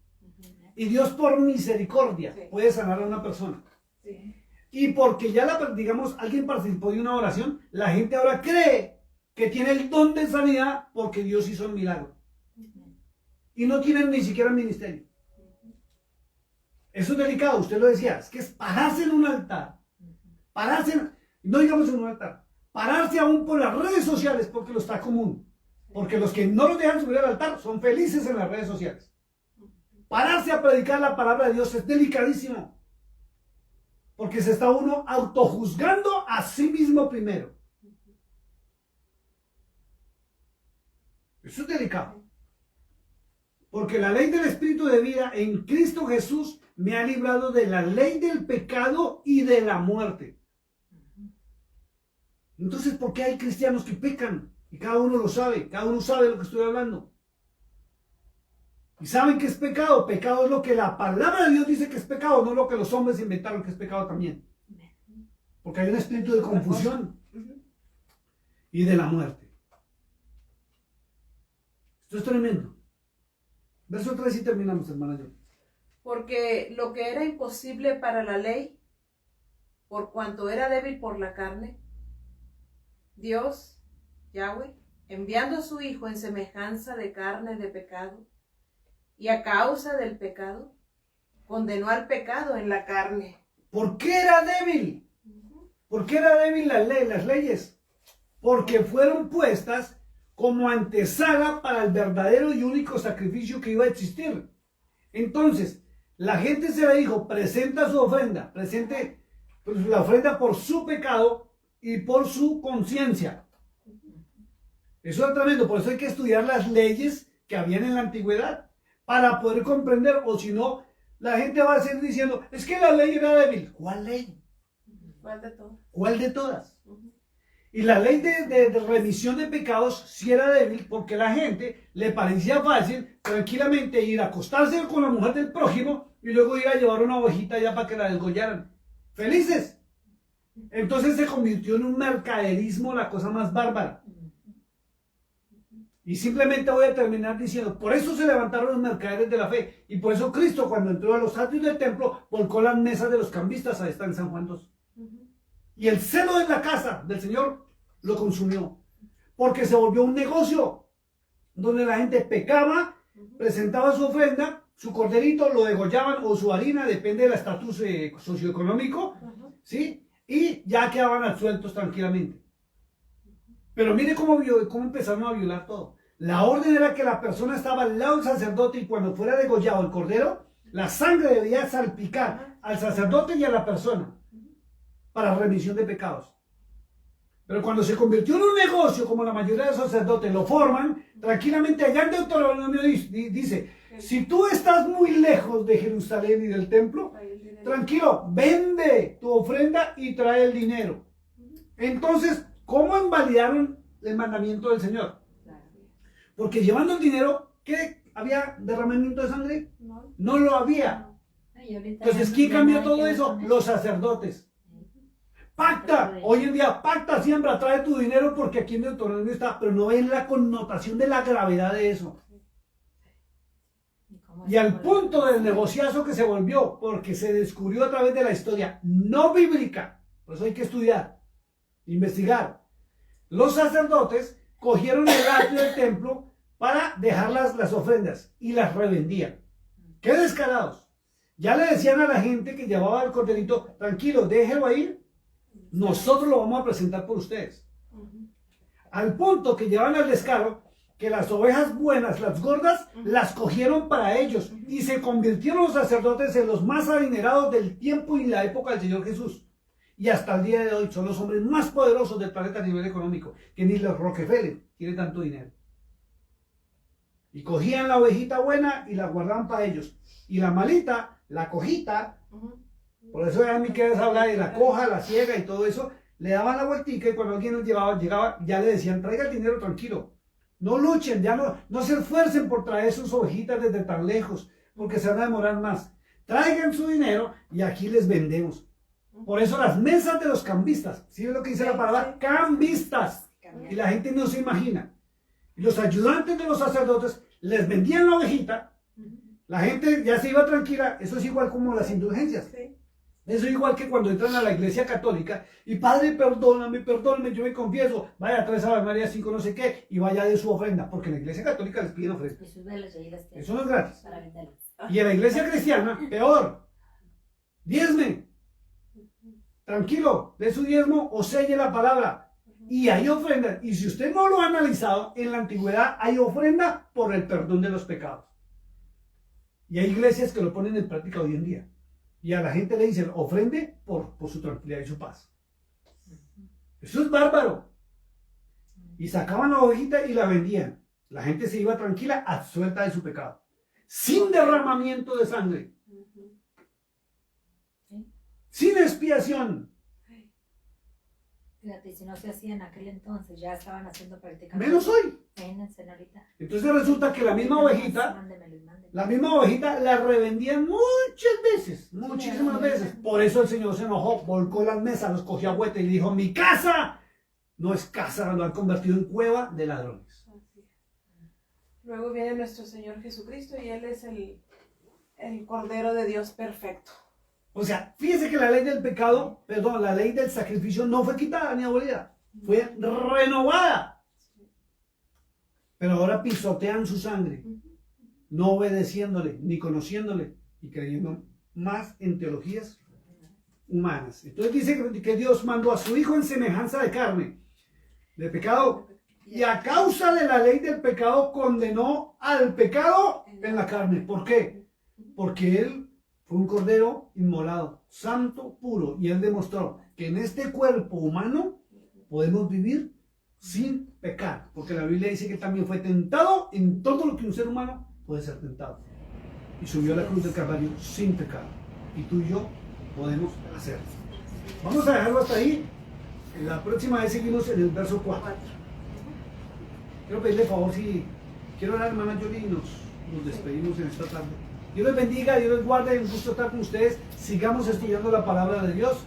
Speaker 3: Y Dios por misericordia puede sanar a una persona.
Speaker 1: Sí.
Speaker 3: Y porque ya, digamos, alguien participó de una oración, la gente ahora cree que tiene el don de sanidad porque Dios hizo el milagro. Y no tienen ni siquiera ministerio. Eso es delicado, usted lo decía, es que es pararse en un altar. Pararse, no digamos en un altar, pararse aún por las redes sociales porque lo está común. Porque los que no lo dejan subir al altar son felices en las redes sociales. Pararse a predicar la palabra de Dios es delicadísimo. Porque se está uno autojuzgando a sí mismo primero. Eso es delicado. Porque la ley del espíritu de vida en Cristo Jesús me ha librado de la ley del pecado y de la muerte. Entonces, ¿por qué hay cristianos que pecan? Y cada uno lo sabe, cada uno sabe de lo que estoy hablando. Y saben que es pecado. Pecado es lo que la palabra de Dios dice que es pecado, no lo que los hombres inventaron que es pecado también. Porque hay un espíritu de confusión y de la muerte. Esto es tremendo. Verso 3 y terminamos, hermana.
Speaker 1: Porque lo que era imposible para la ley, por cuanto era débil por la carne, Dios, Yahweh, enviando a su Hijo en semejanza de carne de pecado, y a causa del pecado, condenó al pecado en la carne.
Speaker 3: ¿Por qué era débil? ¿Por qué era débil las leyes? Porque fueron puestas como antesala para el verdadero y único sacrificio que iba a existir. Entonces, la gente se le dijo, presenta su ofrenda, presente la ofrenda por su pecado y por su conciencia. Eso es tremendo, por eso hay que estudiar las leyes que habían en la antigüedad, para poder comprender, o si no, la gente va a seguir diciendo, es que la ley era débil. ¿Cuál ley?
Speaker 1: ¿Cuál de todas?
Speaker 3: ¿Cuál de todas? Y la ley de remisión de pecados sí era débil porque la gente le parecía fácil tranquilamente ir a acostarse con la mujer del prójimo y luego ir a llevar una ovejita ya para que la desgollaran. ¡Felices! Entonces se convirtió en un mercaderismo, la cosa más bárbara. Y simplemente voy a terminar diciendo, por eso se levantaron los mercaderes de la fe. Y por eso Cristo, cuando entró a los atrios del templo, volcó las mesas de los cambistas. Ahí está en San Juan 2. Y el celo de la casa del Señor lo consumió. Porque se volvió un negocio donde la gente pecaba, presentaba su ofrenda, su corderito, lo degollaban, o su harina, depende del estatus socioeconómico, ¿sí? Y ya quedaban absueltos tranquilamente. Pero mire cómo empezaron a violar todo. La orden era que la persona estaba al lado del sacerdote y cuando fuera degollado el cordero, la sangre debía salpicar al sacerdote y a la persona para remisión de pecados. Pero cuando se convirtió en un negocio, como la mayoría de los sacerdotes lo forman, tranquilamente allá en Deuteronomio dice, si tú estás muy lejos de Jerusalén y del templo, tranquilo, vende tu ofrenda y trae el dinero. Entonces, ¿cómo invalidaron el mandamiento del Señor? Porque llevando el dinero, ¿qué? ¿Había derramamiento de sangre? No lo había. Entonces, ¿quién cambió todo eso? Los sacerdotes. Pacta, hoy en día, pacta, siembra, trae tu dinero porque aquí en Deuteronomio está, pero no ven la connotación de la gravedad de eso. Y al punto del negociazo que se volvió, porque se descubrió a través de la historia no bíblica, por eso hay que estudiar, investigar. Los sacerdotes cogieron el atrio del templo para dejar las ofrendas y las revendían. ¡Qué descarados! Ya le decían a la gente que llevaba el corderito, tranquilo, déjelo ahí, nosotros lo vamos a presentar por ustedes. Al punto que llevan al descaro que las ovejas buenas, las gordas, las cogieron para ellos y se convirtieron los sacerdotes en los más adinerados del tiempo y la época del Señor Jesús. Y hasta el día de hoy son los hombres más poderosos del planeta a nivel económico, que ni los Rockefeller tienen tanto dinero. Y cogían la ovejita buena y la guardaban para ellos. Y la malita, la cojita, por eso a mí que habla de la coja, la ciega y todo eso, le daban la vueltica y cuando alguien nos llegaba, ya le decían, traiga el dinero tranquilo. No luchen, ya no se esfuercen por traer sus ovejitas desde tan lejos, porque se van a demorar más. Traigan su dinero y aquí les vendemos. Por eso las mesas de los cambistas, ¿sí es lo que dice la palabra? Cambistas. Y la gente no se imagina. Y los ayudantes de los sacerdotes les vendían la ovejita, la gente ya se iba tranquila. Eso es igual como las indulgencias. Eso es igual que cuando entran a la iglesia católica y padre, perdóname, yo me confieso, vaya, trae Ave María 5 no sé qué y vaya de su ofrenda, porque en la iglesia católica les piden ofrenda. Eso no es gratis. Y en la iglesia cristiana, peor, diezme, tranquilo, de su diezmo o selle la palabra. Y hay ofrenda, y si usted no lo ha analizado, en la antigüedad hay ofrenda por el perdón de los pecados. Y hay iglesias que lo ponen en práctica hoy en día. Y a la gente le dicen, ofrende por su tranquilidad y su paz. Eso es bárbaro. Y sacaban la ovejita y la vendían. La gente se iba tranquila, absuelta de su pecado. Sin derramamiento de sangre. Sin expiación.
Speaker 2: Fíjate, si no se hacía en aquel entonces, ya estaban haciendo prácticamente.
Speaker 3: Menos hoy.
Speaker 2: Ahorita.
Speaker 3: Entonces resulta que la misma ovejita, la revendían muchas veces, muchísimas veces. Por eso el Señor se enojó, volcó las mesas, los cogió a vuelta y dijo, mi casa no es casa, lo han convertido en cueva de ladrones.
Speaker 1: Luego viene nuestro Señor Jesucristo y Él es el Cordero de Dios perfecto.
Speaker 3: O sea, fíjese que la ley del pecado, la ley del sacrificio no fue quitada ni abolida, fue renovada. Pero ahora pisotean su sangre, no obedeciéndole, ni conociéndole, y creyendo más en teologías humanas. Entonces dice que Dios mandó a su Hijo en semejanza de carne, de pecado, y a causa de la ley del pecado condenó al pecado en la carne. ¿Por qué? Porque Él fue un cordero inmolado, santo, puro, y Él demostró que en este cuerpo humano podemos vivir sin pecar, porque la Biblia dice que también fue tentado en todo lo que un ser humano puede ser tentado, y subió a la cruz del Calvario sin pecado, y tú y yo podemos hacerlo. Vamos a dejarlo hasta ahí. La próxima vez seguimos en el verso 4. Quiero pedirle favor, si quiero orar, hermana Yoli, y nos despedimos en esta tarde. Dios les bendiga, Dios les guarde, un gusto estar con ustedes. Sigamos estudiando la palabra de Dios.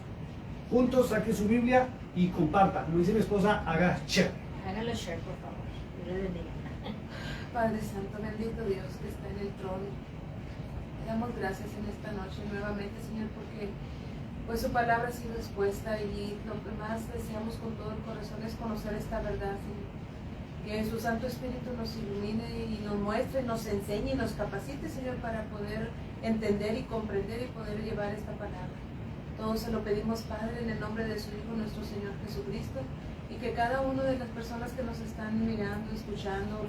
Speaker 3: Juntos saquen su Biblia y compartan. Como dice mi esposa, haga share.
Speaker 2: Hágalo share, por favor. Dios le bendiga.
Speaker 1: Padre Santo, bendito Dios que está en el trono. Te damos gracias en esta noche nuevamente, Señor, porque pues su palabra ha sido expuesta y lo que más deseamos con todo el corazón es conocer esta verdad, Señor. Que su Santo Espíritu nos ilumine y nos muestre, nos enseñe y nos capacite, Señor, para poder entender y comprender y poder llevar esta palabra. Todo se lo pedimos, Padre, en el nombre de su Hijo, nuestro Señor Jesucristo, y que cada una de las personas que nos están mirando, escuchando,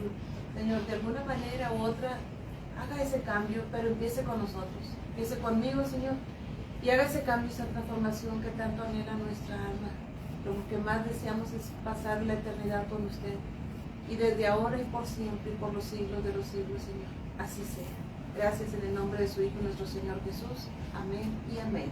Speaker 1: Señor, de alguna manera u otra, haga ese cambio, pero empiece con nosotros, empiece conmigo, Señor, y haga ese cambio, esa transformación que tanto anhela nuestra alma. Lo que más deseamos es pasar la eternidad con usted, y desde ahora y por siempre y por los siglos de los siglos, Señor. Así sea. Gracias en el nombre de su Hijo, nuestro Señor Jesús. Amén y amén.